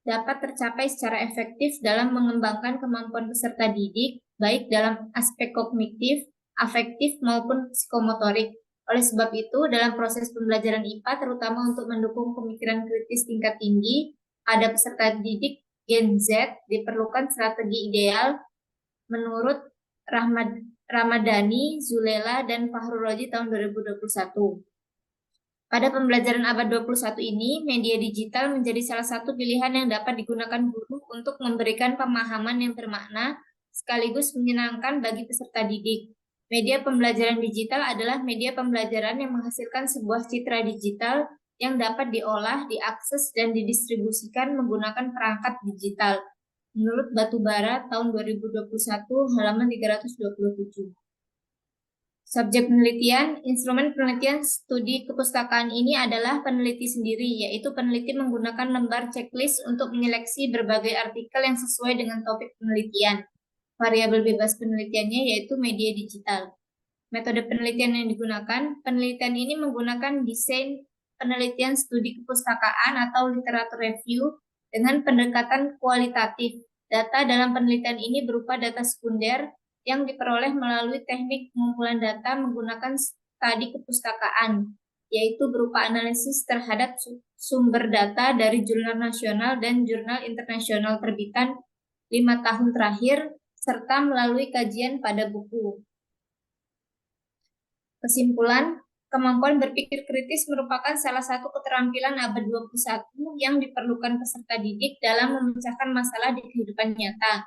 Speaker 2: dapat tercapai secara efektif dalam mengembangkan kemampuan peserta didik, baik dalam aspek kognitif, afektif, maupun psikomotorik. Oleh sebab itu, dalam proses pembelajaran IPA, terutama untuk mendukung pemikiran kritis tingkat tinggi, pada peserta didik Gen Z diperlukan strategi ideal menurut Ramadhani, Zulela, dan Fahru Roji tahun 2021. Pada pembelajaran abad 21 ini, media digital menjadi salah satu pilihan yang dapat digunakan guru untuk memberikan pemahaman yang bermakna sekaligus menyenangkan bagi peserta didik. Media pembelajaran digital adalah media pembelajaran yang menghasilkan sebuah citra digital yang dapat diolah, diakses, dan didistribusikan menggunakan perangkat digital. Menurut Batubara tahun 2021, halaman 327. Subjek penelitian, instrumen penelitian studi kepustakaan ini adalah peneliti sendiri, yaitu peneliti menggunakan lembar checklist untuk menyeleksi berbagai artikel yang sesuai dengan topik penelitian. Variabel bebas penelitiannya yaitu media digital. Metode penelitian yang digunakan, penelitian ini menggunakan desain penelitian studi kepustakaan atau literatur review dengan pendekatan kualitatif. Data dalam penelitian ini berupa data sekunder yang diperoleh melalui teknik pengumpulan data menggunakan studi kepustakaan, yaitu berupa analisis terhadap sumber data dari jurnal nasional dan jurnal internasional terbitan 5 tahun terakhir, serta melalui kajian pada buku. Kesimpulan, kemampuan berpikir kritis merupakan salah satu keterampilan abad 21 yang diperlukan peserta didik dalam memecahkan masalah di kehidupan nyata.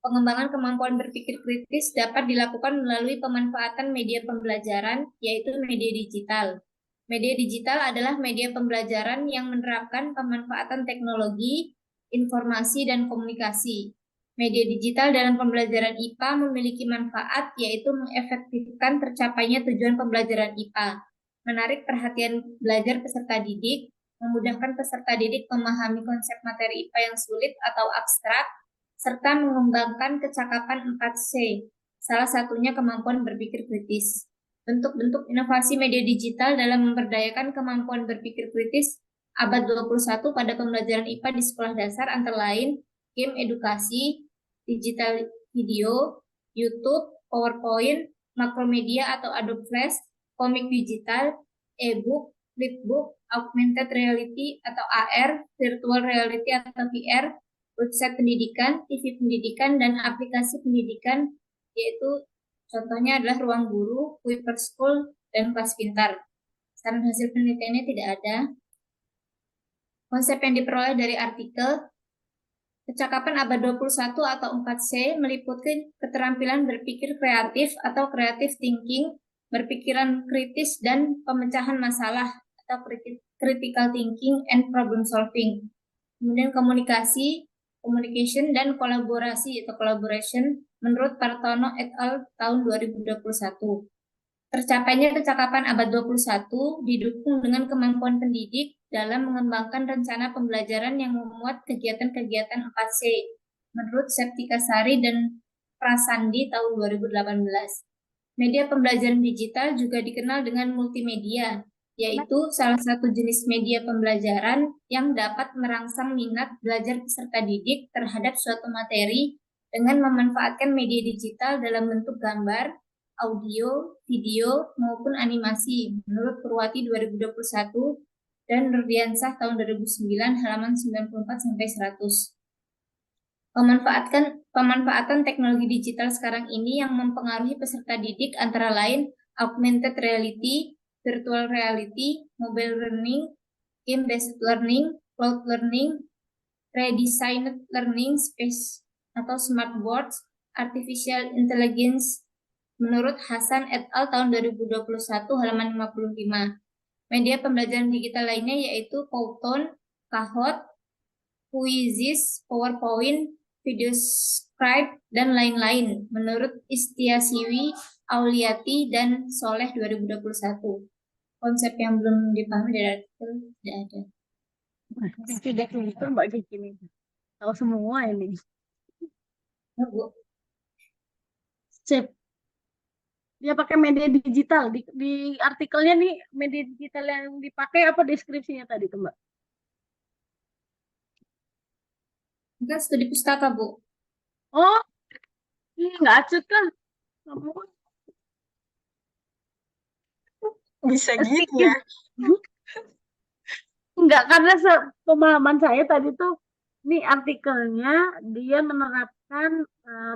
Speaker 2: Pengembangan kemampuan berpikir kritis dapat dilakukan melalui pemanfaatan media pembelajaran, yaitu media digital. Media digital adalah media pembelajaran yang menerapkan pemanfaatan teknologi, informasi, dan komunikasi. Media digital dalam pembelajaran IPA memiliki manfaat, yaitu mengefektifkan tercapainya tujuan pembelajaran IPA, menarik perhatian belajar peserta didik, memudahkan peserta didik memahami konsep materi IPA yang sulit atau abstrak, serta mengembangkan kecakapan 4C, salah satunya kemampuan berpikir kritis. Bentuk-bentuk inovasi media digital dalam memberdayakan kemampuan berpikir kritis abad 21 pada pembelajaran IPA di sekolah dasar antara lain game edukasi, digital video, YouTube, PowerPoint, makromedia atau Adobe Flash, komik digital, e-book, flipbook, augmented reality atau AR, virtual reality atau VR, website pendidikan, TV pendidikan, dan aplikasi pendidikan, yaitu contohnya adalah Ruang Guru, Kuiper School, dan Kelas Pintar. Saran hasil penelitiannya tidak ada. Konsep yang diperoleh dari artikel, kecakapan abad 21 atau 4C meliputi keterampilan berpikir kreatif atau creative thinking, berpikiran kritis, dan pemecahan masalah atau critical thinking, and problem solving. Kemudian communication dan kolaborasi atau collaboration menurut Partono et al. Tahun 2021. Tercapainya kecakapan abad 21 didukung dengan kemampuan pendidik dalam mengembangkan rencana pembelajaran yang memuat kegiatan-kegiatan 4C menurut Septika Sari dan Prasandi tahun 2018. Media pembelajaran digital juga dikenal dengan multimedia, yaitu salah satu jenis media pembelajaran yang dapat merangsang minat belajar peserta didik terhadap suatu materi dengan memanfaatkan media digital dalam bentuk gambar, audio, video, maupun animasi menurut Purwati 2021 dan Nurdiansah tahun 2009 halaman 94-100. Pemanfaatan teknologi digital sekarang ini yang mempengaruhi peserta didik antara lain augmented reality, virtual reality, mobile learning, game-based learning, cloud learning, redesigned learning space atau smart boards, artificial intelligence, menurut Hasan et al. Tahun 2021 halaman 55. Media pembelajaran digital lainnya yaitu Powtoon, Kahoot, Quizizz, PowerPoint, Videoscribe, dan lain-lain menurut Istiasiwi, Auliati, dan Soleh 2021. Konsep yang belum dipahami dari artikel tidak ada.
Speaker 3: Tidak itu Mbak Kiki ini. Tahu semua ini.
Speaker 2: Ya, Bu.
Speaker 3: Sip. Dia pakai media digital. Di artikelnya nih, media digital yang dipakai apa deskripsinya tadi tuh, Mbak?
Speaker 2: Enggak, studi pustaka, Bu.
Speaker 3: Oh, ini nggak acut kan? Nggak mau.
Speaker 5: Bisa gitu ya.
Speaker 3: Enggak, karena pemahaman saya tadi tuh, ini artikelnya dia menerapkan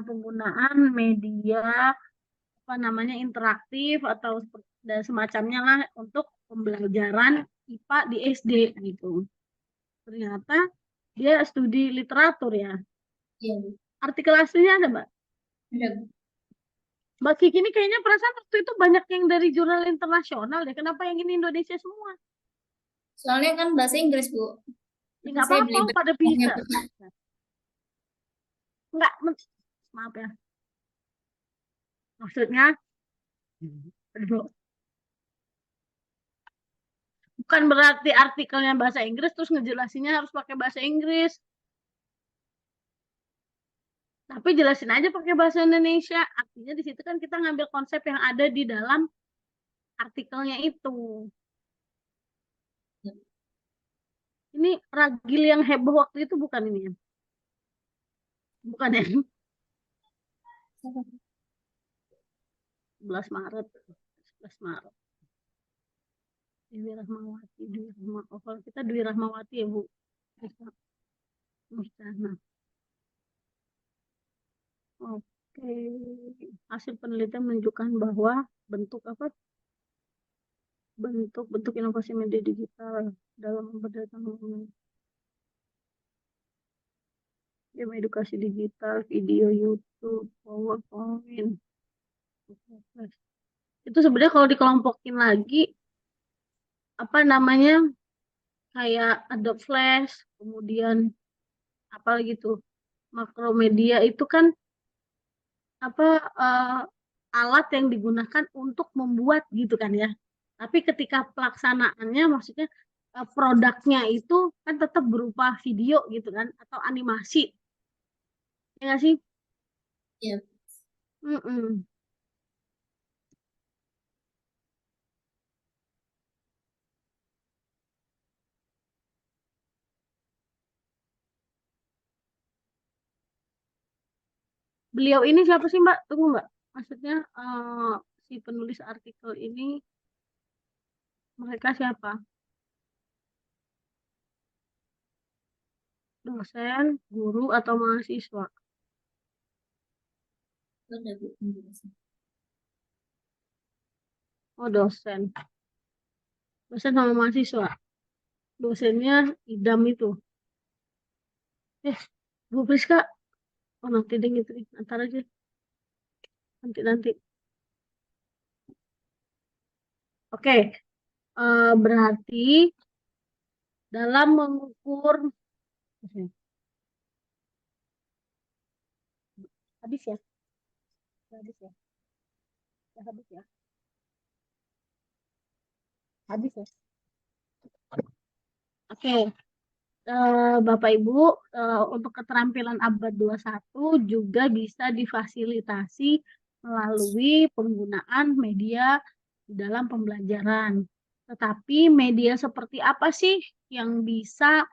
Speaker 3: penggunaan media apa namanya interaktif atau dan semacamnya lah untuk pembelajaran IPA di SD gitu. Ternyata dia studi literatur ya.
Speaker 2: Iya, Bu.
Speaker 3: Artikel aslinya ada, Mbak?
Speaker 2: Ada, Bu.
Speaker 3: Mbak Kiki ini kayaknya perasaan waktu itu banyak yang dari jurnal internasional deh. Kenapa yang ini Indonesia semua?
Speaker 2: Soalnya kan bahasa Inggris, Bu.
Speaker 3: Ya, nggak
Speaker 2: Saya
Speaker 3: apa-apa,
Speaker 2: beli
Speaker 3: pada
Speaker 2: bukunya,
Speaker 3: bisa.
Speaker 2: Bu.
Speaker 3: Enggak, maaf ya. Maksudnya, aduh, bukan berarti artikelnya bahasa Inggris terus ngejelasinnya harus pakai bahasa Inggris. Tapi jelasin aja pakai bahasa Indonesia. Artinya di situ kan kita ngambil konsep yang ada di dalam artikelnya itu. Ini ragil yang heboh waktu itu bukan ini ya? Bukan ya? 11 Maret. 11 Maret. Dwi Rahmawati. Kalau kita Dwi Rahmawati ya, Bu. Nah. Oke. Hasil penelitian menunjukkan bahwa bentuk inovasi media digital dalam pemberdayaan game edukasi digital, video YouTube, PowerPoint. Itu sebenarnya kalau dikelompokin lagi apa namanya kayak Adobe Flash, kemudian apa gitu makromedia itu kan alat yang digunakan untuk membuat gitu kan ya. Tapi ketika pelaksanaannya maksudnya produknya itu kan tetap berupa video gitu kan atau animasi. Ya nggak sih?
Speaker 2: Iya.
Speaker 3: Beliau ini siapa sih, Mbak? Tunggu, Mbak. Maksudnya si penulis artikel ini mereka siapa? Dosen, guru, atau mahasiswa?
Speaker 2: Ada, Bu.
Speaker 3: Oh, dosen. Dosen sama mahasiswa. Dosennya idam itu. Bu Priska. Oh, nanti deh gitu. Ntar aja. Nanti. Oke. Berarti dalam mengukur habis ya habis ya habis ya habis ya oke. Bapak Ibu, untuk keterampilan abad 21 juga bisa difasilitasi melalui penggunaan media di dalam pembelajaran. Tetapi media seperti apa sih yang bisa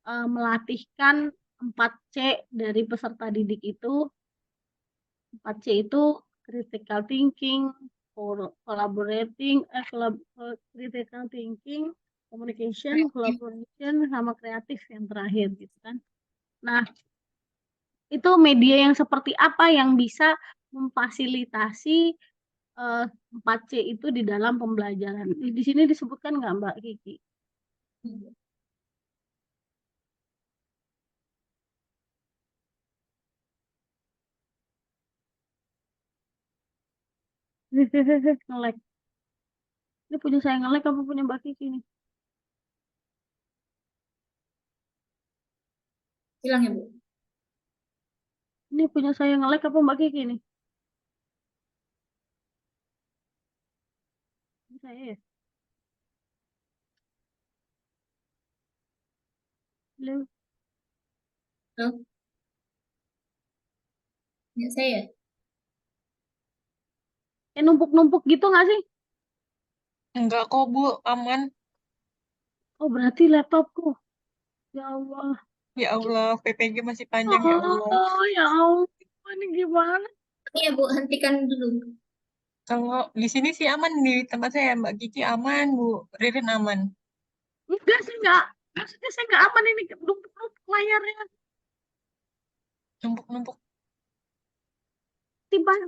Speaker 3: melatihkan 4C dari peserta didik itu? 4C itu critical thinking, critical thinking, communication, collaboration, sama kreatif yang terakhir gitu kan. Nah, itu media yang seperti apa yang bisa memfasilitasi 4C itu di dalam pembelajaran? Di sini disebutkan nggak Mbak Kiki? Nge-lag. Ini punya saya nge-lag apa punya Mbak Kiki nih?
Speaker 2: Hilang ya, Bu?
Speaker 3: Ini punya saya nge-lag apa Mbak Kiki nih? Ini saya ya? Halo?
Speaker 2: Halo? Ya, saya.
Speaker 3: Numpuk-numpuk gitu nggak sih?
Speaker 5: Enggak kok, Bu. Aman.
Speaker 3: Oh, berarti laptopku. Ya Allah.
Speaker 5: Ya Allah, PPG masih panjang ya Allah.
Speaker 3: Oh, ya Allah. Ini gimana?
Speaker 2: Iya, Bu, hentikan dulu.
Speaker 5: Kalau di sini sih aman, di tempat saya Mbak Kiki aman, Bu. Ririn aman.
Speaker 3: Enggak sih, enggak. Maksudnya saya nggak aman ini. Numpuk-numpuk layarnya.
Speaker 5: Numpuk-numpuk.
Speaker 3: Timpah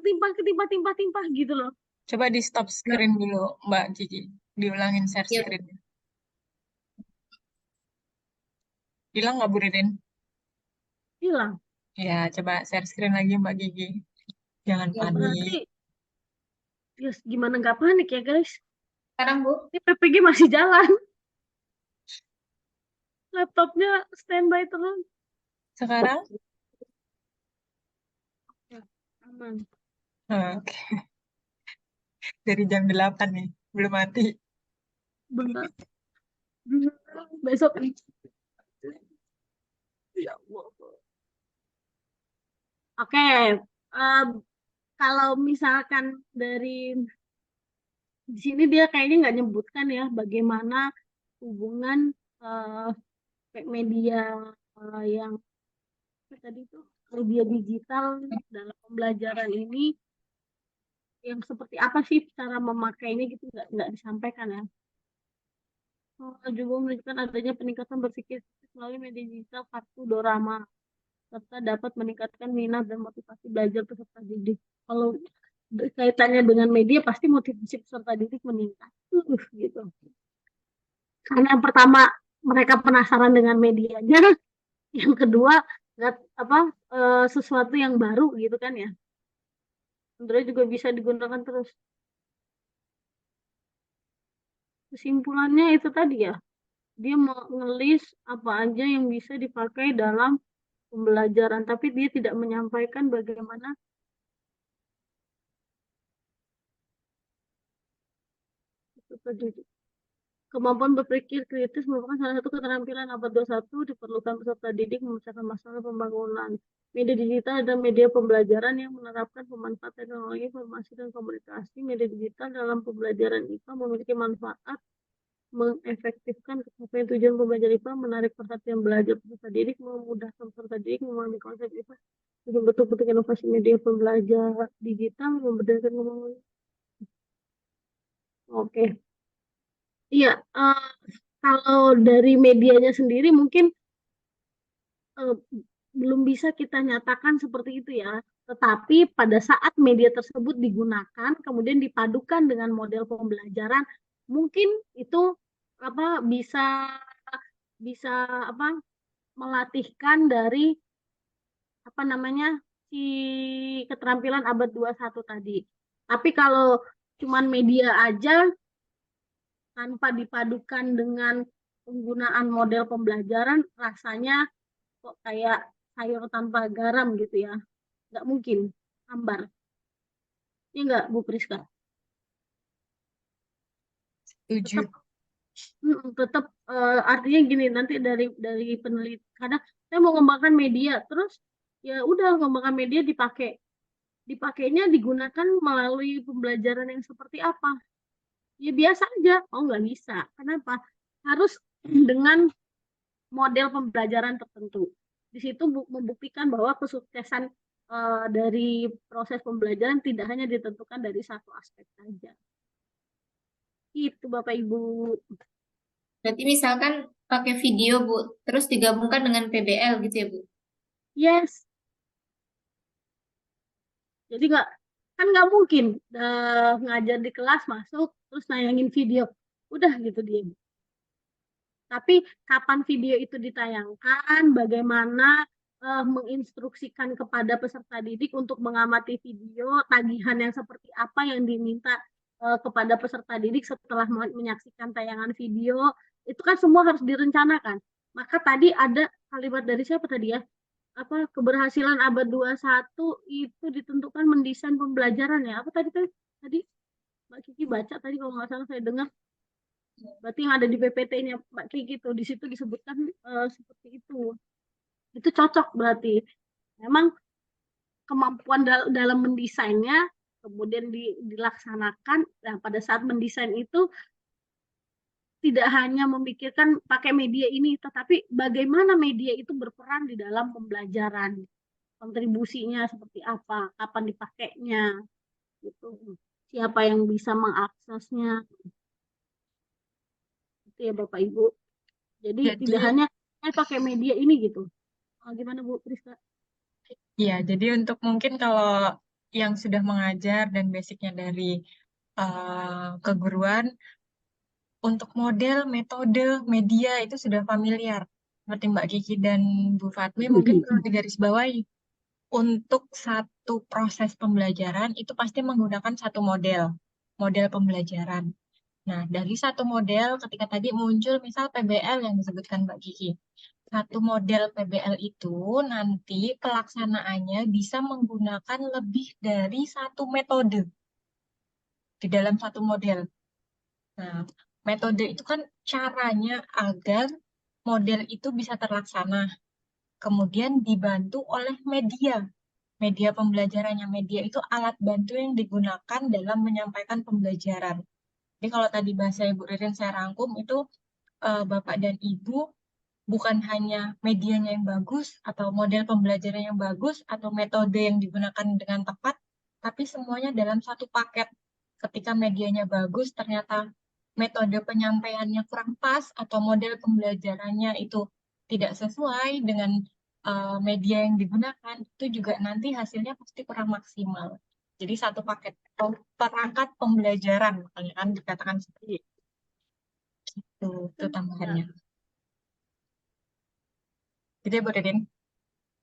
Speaker 3: gitu loh.
Speaker 5: Coba di stop screen dulu, Mbak Kiki. Diulangin share
Speaker 2: Iya, Bu.
Speaker 5: screen. Hilang nggak, Bu Ririn?
Speaker 3: Hilang.
Speaker 5: Ya, coba share screen lagi, Mbak Kiki. Jangan
Speaker 3: Ya
Speaker 5: panik.
Speaker 3: berarti, ya gimana nggak panik ya guys?
Speaker 2: Sekarang, Bu.
Speaker 3: Ini PPG masih jalan. Laptopnya standby terus.
Speaker 5: Sekarang?
Speaker 3: Ya, aman.
Speaker 5: Oke. Dari jam 8 nih. Belum mati.
Speaker 3: Benar. Besok. Ya Allah. Oke. Kalau misalkan dari di sini dia kayaknya nggak nyebutkan ya bagaimana hubungan media yang apa tadi itu media digital dalam pembelajaran ini yang seperti apa sih cara memakainya gitu nggak disampaikan ya. Juga menunjukkan adanya peningkatan berpikir melalui media digital kartu dorama serta dapat meningkatkan minat dan motivasi belajar peserta didik. Kalau kaitannya dengan media pasti motivasi peserta didik meningkat gitu. Karena yang pertama mereka penasaran dengan medianya, yang kedua nggak sesuatu yang baru gitu kan ya. Android juga bisa digunakan terus. Kesimpulannya itu tadi ya, dia mau ngelis apa aja yang bisa dipakai dalam pembelajaran, tapi dia tidak menyampaikan bagaimana itu tadi. Kemampuan berpikir kritis merupakan salah satu keterampilan abad 21 diperlukan peserta didik memecahkan masalah pembangunan. Media digital dan media pembelajaran yang menerapkan pemanfaatan teknologi informasi dan komunikasi. Media digital dalam pembelajaran IPA memiliki manfaat mengefektifkan capaian tujuan pembelajaran IPA, menarik perhatian belajar peserta didik, memudahkan peserta didik memahami konsep IPA, untuk bentuk-bentuk inovasi media pembelajaran digital, memberdayakan kemampuan. Oke. Iya, kalau dari medianya sendiri mungkin belum bisa kita nyatakan seperti itu ya. Tetapi pada saat media tersebut digunakan, kemudian dipadukan dengan model pembelajaran, mungkin itu bisa melatihkan dari si keterampilan abad 21 tadi. Tapi kalau cuman media aja tanpa dipadukan dengan penggunaan model pembelajaran rasanya kok kayak sayur tanpa garam gitu ya. Nggak mungkin, hambar. Ini nggak, Bu Priska?
Speaker 5: Setuju.
Speaker 3: Tetap artinya gini, nanti dari peneliti, kadang saya mau ngembangkan media, terus ya udah ngembangkan media dipakainya digunakan melalui pembelajaran yang seperti apa? Ya biasa aja. Oh nggak bisa. Kenapa? Harus dengan model pembelajaran tertentu. Di situ membuktikan bahwa kesuksesan dari proses pembelajaran tidak hanya ditentukan dari satu aspek saja. Itu Bapak Ibu.
Speaker 2: Berarti misalkan pakai video, Bu, terus digabungkan dengan PBL gitu ya, Bu?
Speaker 3: Yes. Jadi nggak mungkin ngajar di kelas masuk terus nayangin video. Udah gitu dia. Tapi kapan video itu ditayangkan, bagaimana menginstruksikan kepada peserta didik untuk mengamati video, tagihan yang seperti apa yang diminta kepada peserta didik setelah menyaksikan tayangan video, itu kan semua harus direncanakan. Maka tadi ada kalimat dari siapa tadi ya? Apa keberhasilan abad 21 itu ditentukan mendesain pembelajaran ya? Apa tadi Mbak Kiki baca tadi kalau nggak salah saya dengar. Berarti yang ada di PPT-nya Mbak Kiki itu di situ disebutkan seperti itu. Itu cocok berarti. Memang kemampuan dalam mendesainnya kemudian dilaksanakan. Nah, pada saat mendesain itu tidak hanya memikirkan pakai media ini, tetapi bagaimana media itu berperan di dalam pembelajaran. Kontribusinya seperti apa, kapan dipakainya, gitu. Siapa yang bisa mengaksesnya. Ya Bapak Ibu. Jadi tidak hanya pakai media ini gitu. Gimana Bu Priska?
Speaker 5: Iya, jadi untuk mungkin kalau yang sudah mengajar dan basicnya dari keguruan, untuk model, metode, media itu sudah familiar. Seperti Mbak Kiki dan Bu Fatmi mungkin perlu digarisbawahi. Untuk satu proses pembelajaran itu pasti menggunakan satu model pembelajaran. Nah, dari satu model ketika tadi muncul misal PBL yang disebutkan Mbak Kiki. Satu model PBL itu nanti pelaksanaannya bisa menggunakan lebih dari satu metode di dalam satu model. Nah, metode itu kan caranya agar model itu bisa terlaksana. Kemudian dibantu oleh media. Media pembelajarannya. Media itu alat bantu yang digunakan dalam menyampaikan pembelajaran. Jadi kalau tadi bahasa Ibu Ririn saya rangkum itu Bapak dan Ibu bukan hanya medianya yang bagus atau model pembelajaran yang bagus atau metode yang digunakan dengan tepat, tapi semuanya dalam satu paket. Ketika medianya bagus, ternyata metode penyampaiannya kurang pas atau model pembelajarannya itu tidak sesuai dengan media yang digunakan, itu juga nanti hasilnya pasti kurang maksimal. Jadi satu paket perangkat pembelajaran, makanya kan dikatakan seperti itu tambahannya. Gitu ya Bu Ririn?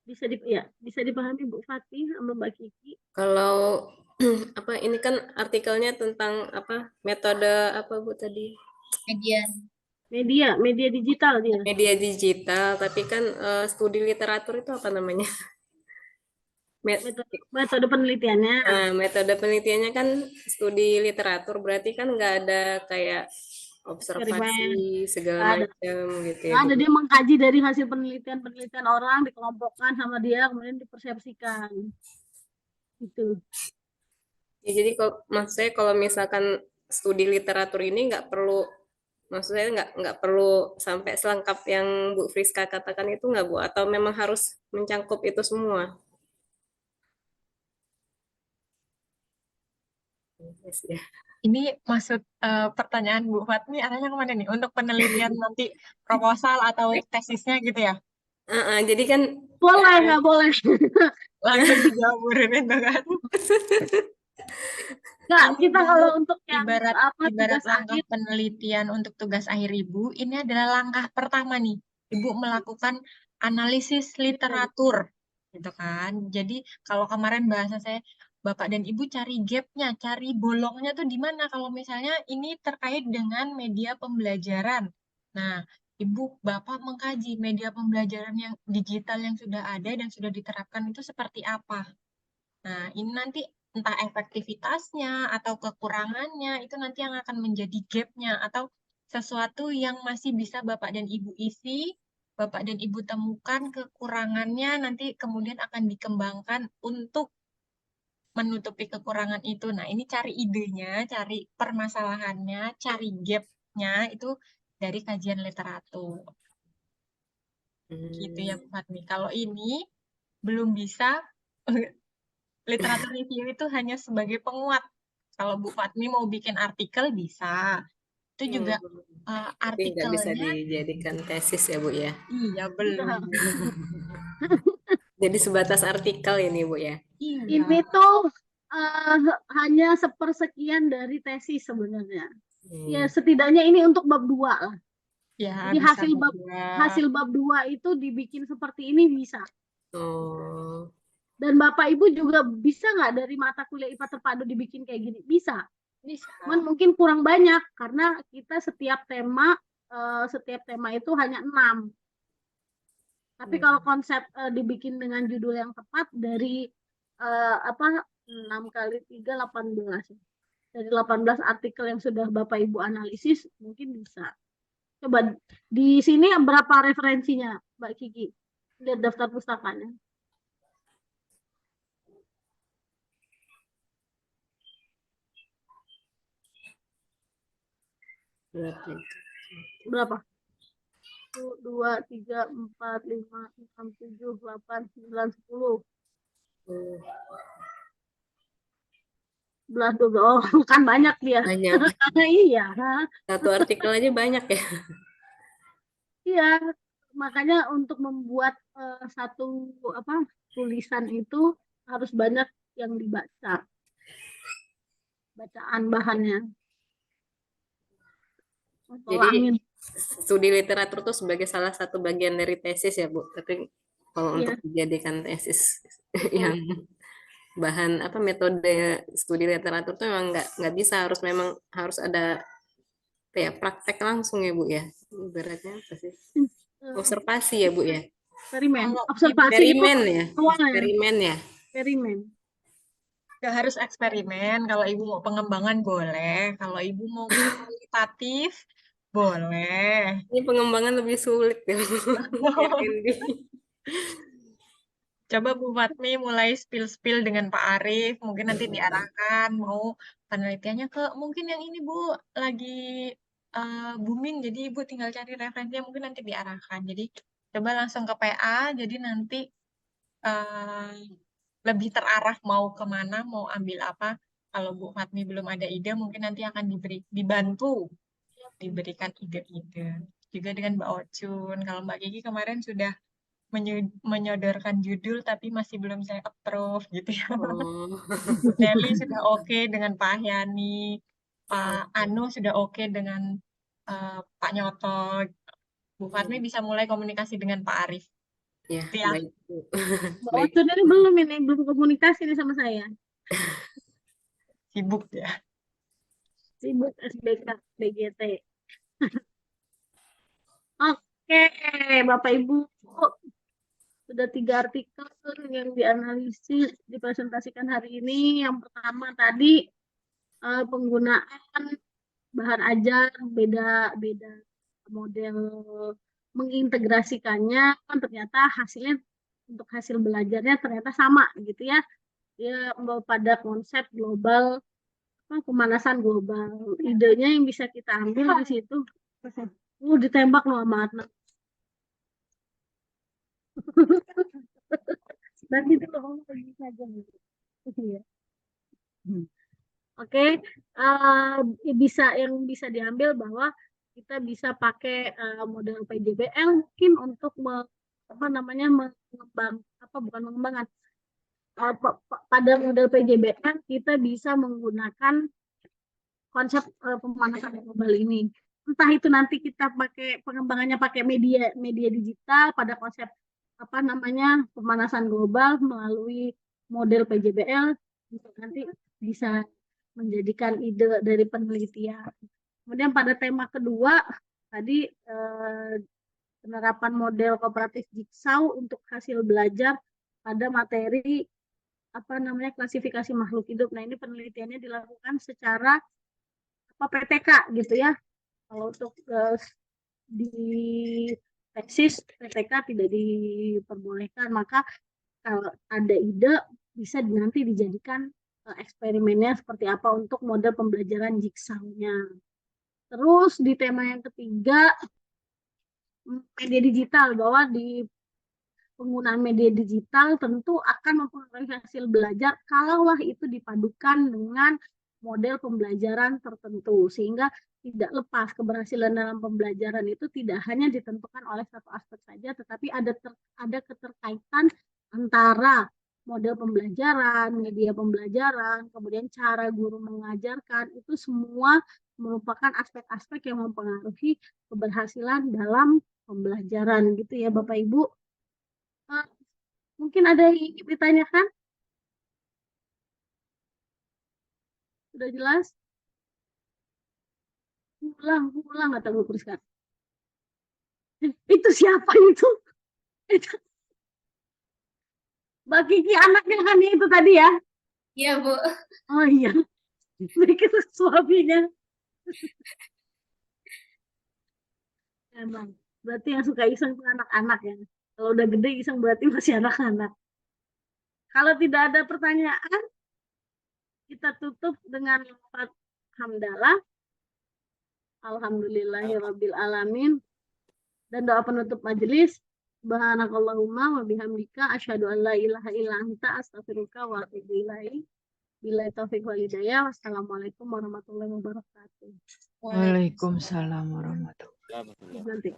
Speaker 3: Bisa dipahami Bu Fatih sama Mbak Kiki.
Speaker 6: Kalau apa ini kan artikelnya tentang apa metode apa Bu tadi?
Speaker 3: Media digital dia.
Speaker 6: Media digital, tapi kan studi literatur itu apa namanya?
Speaker 3: Metode penelitiannya.
Speaker 6: Nah, metode penelitiannya kan studi literatur, berarti kan nggak ada kayak observasi segala macam gitu ya.
Speaker 3: Ada dia mengkaji dari hasil penelitian orang, dikelompokkan sama dia, kemudian dipersepsikan. Gitu.
Speaker 6: Ya, jadi maksud saya kalau misalkan studi literatur ini nggak perlu, maksud saya nggak perlu sampai selengkap yang Bu Friska katakan itu nggak Bu? Atau memang harus mencangkup itu semua? Yes, ya.
Speaker 5: Ini maksud pertanyaan Bu Fatmi arahnya kemana nih? Untuk penelitian nanti proposal atau tesisnya gitu ya?
Speaker 6: Jadi kan
Speaker 3: boleh nggak boleh?
Speaker 5: Langsung dijawab Bu Ririn tuh kan?
Speaker 3: Nggak, kita kalau untuk yang
Speaker 5: ibarat
Speaker 3: tugas
Speaker 5: langkah
Speaker 3: akhir
Speaker 5: penelitian untuk tugas akhir Ibu, ini adalah langkah pertama nih. Ibu melakukan analisis literatur, gitu kan? Jadi kalau kemarin bahasa saya, Bapak dan Ibu cari gapnya, cari bolongnya tuh di mana kalau misalnya ini terkait dengan media pembelajaran. Nah, Ibu, Bapak mengkaji media pembelajaran yang digital yang sudah ada dan sudah diterapkan itu seperti apa. Nah, ini nanti entah efektivitasnya atau kekurangannya, itu nanti yang akan menjadi gap-nya atau sesuatu yang masih bisa Bapak dan Ibu isi, Bapak dan Ibu temukan kekurangannya, nanti kemudian akan dikembangkan untuk menutupi kekurangan itu. Nah, ini cari idenya, cari permasalahannya, cari gap-nya itu dari kajian literatur. Gitu ya, Bu Fatmi. Kalau ini belum bisa, literatur review itu hanya sebagai penguat. Kalau Bu Fatmi mau bikin artikel bisa. Itu juga
Speaker 6: Tapi nggak bisa
Speaker 5: artikelnya,
Speaker 6: dijadikan tesis ya Bu ya.
Speaker 5: iya belum.
Speaker 6: Jadi sebatas artikel ini Bu ya.
Speaker 5: Iya.
Speaker 3: Ini tuh hanya sepersekian dari tesis sebenarnya. Ya setidaknya ini untuk bab 2 lah.
Speaker 5: Ya,
Speaker 3: Jadi
Speaker 5: bisa
Speaker 3: hasil bab 2 itu dibikin seperti ini bisa.
Speaker 6: Oh.
Speaker 3: Dan Bapak Ibu juga bisa nggak dari mata kuliah IPA terpadu dibikin kayak gini? Bisa.
Speaker 5: Bisa.
Speaker 3: Cuman mungkin kurang banyak karena kita setiap tema itu hanya 6. Tapi kalau konsep dibikin dengan judul yang tepat dari 6 kali 3 18. Dari 18 artikel yang sudah Bapak Ibu analisis mungkin bisa. Coba di sini berapa referensinya, Mbak Kiki? Lihat daftar pustakanya. Berapa? 1, 2, 3, 4, 5, 6, 7, 8, 9, 10. 11, 12. Oh, kan banyak dia.
Speaker 6: Banyak.
Speaker 3: Iya.
Speaker 6: Satu artikel aja banyak ya.
Speaker 3: Iya, makanya untuk membuat satu tulisan itu harus banyak yang dibaca. Bacaan bahannya.
Speaker 6: Jadi studi literatur itu sebagai salah satu bagian dari tesis ya Bu. Tapi kalau untuk dijadikan tesis yang bahan metode studi literatur itu memang nggak bisa, memang harus ada praktek langsung ya Bu ya. Beratnya apa sih? Observasi ya Bu ya.
Speaker 3: Eksperimen. Observasi
Speaker 6: eksperimen
Speaker 3: itu
Speaker 6: ya. Eksperimen ya.
Speaker 3: Eksperimen.
Speaker 5: Gak harus eksperimen. Kalau Ibu mau pengembangan boleh. Kalau Ibu mau kualitatif boleh.
Speaker 6: Ini pengembangan lebih sulit ya.
Speaker 5: Coba Bu Fatmi mulai spill-spill dengan Pak Arief. Mungkin nanti diarahkan mau penelitiannya ke mungkin yang ini Bu lagi booming. Jadi Ibu tinggal cari referensinya mungkin nanti diarahkan. Jadi coba langsung ke PA. Jadi nanti lebih terarah mau kemana, mau ambil apa. Kalau Bu Fatmi belum ada ide, mungkin nanti akan diberikan ide-ide. Juga dengan Mbak Ocun. Kalau Mbak Kiki kemarin sudah menyodorkan judul, tapi masih belum saya approve gitu ya. Bu Nelly sudah oke dengan Pak Ahyani. Pak Anu sudah oke dengan Pak Nyoto. Bu Fatmi bisa mulai komunikasi dengan Pak Arief.
Speaker 6: Ya, baik.
Speaker 3: Mbak Ocun ini belum komunikasi nih sama saya.
Speaker 5: Sibuk ya.
Speaker 3: Sibuk SBK, BGT. Oke, Bapak Ibu, sudah 3 artikel yang dianalisis, dipresentasikan hari ini. Yang pertama tadi penggunaan bahan ajar, beda model mengintegrasikannya, kan ternyata hasilnya untuk hasil belajarnya ternyata sama gitu ya. Dia pada konsep global, pemanasan global. Idenya yang bisa kita ambil di situ. Ditembak loh sama Atna. Nanti itu ngomong lagi saja gitu. Ya. Oke, yang bisa diambil bahwa kita bisa pakai model PJBL mungkin untuk mengembangkan pada model PJBL kita bisa menggunakan konsep pemanasan global ini. Entah itu nanti kita pakai pengembangannya pakai media digital pada konsep pemanasan global melalui model PJBL, nanti bisa menjadikan ide dari penelitian. Kemudian pada tema kedua tadi penerapan model kooperatif Jigsaw untuk hasil belajar pada materi klasifikasi makhluk hidup. Nah, ini penelitiannya dilakukan secara PTK gitu ya. Kalau untuk di tesis PTK tidak diperbolehkan, maka kalau ada ide bisa nanti dijadikan eksperimennya seperti apa untuk model pembelajaran Jigsaw-nya. Terus di tema yang ketiga, media digital, bahwa di penggunaan media digital tentu akan mempengaruhi hasil belajar kalaulah itu dipadukan dengan model pembelajaran tertentu, sehingga tidak lepas keberhasilan dalam pembelajaran itu tidak hanya ditentukan oleh satu aspek saja, tetapi ada keterkaitan antara model pembelajaran, media pembelajaran, kemudian cara guru mengajarkan, itu semua merupakan aspek-aspek yang mempengaruhi keberhasilan dalam pembelajaran gitu ya Bapak Ibu. Mungkin ada yang ingin ditanyakan? Sudah jelas? Ulang kata Bu Priska. Itu siapa itu? Mbak Kiki anaknya kan itu tadi ya?
Speaker 2: Iya, Bu.
Speaker 3: Oh iya. Itu suaminya. Emang. Berarti yang suka iseng itu anak-anak ya. Kalau udah gede iseng berarti masih anak-anak. Kalau tidak ada pertanyaan, kita tutup dengan lafaz hamdalah. Alhamdulillahirabbil alamin. Dan doa penutup majelis. Subhanakallahumma wa bihamdika asyhadu an la ilaha illa anta astaghfiruka wa atubu ilaik. Billahi taufiq wal hidayah. Wassalamualaikum warahmatullahi wabarakatuh.
Speaker 8: Waalaikumsalam warahmatullahi
Speaker 3: Nanti.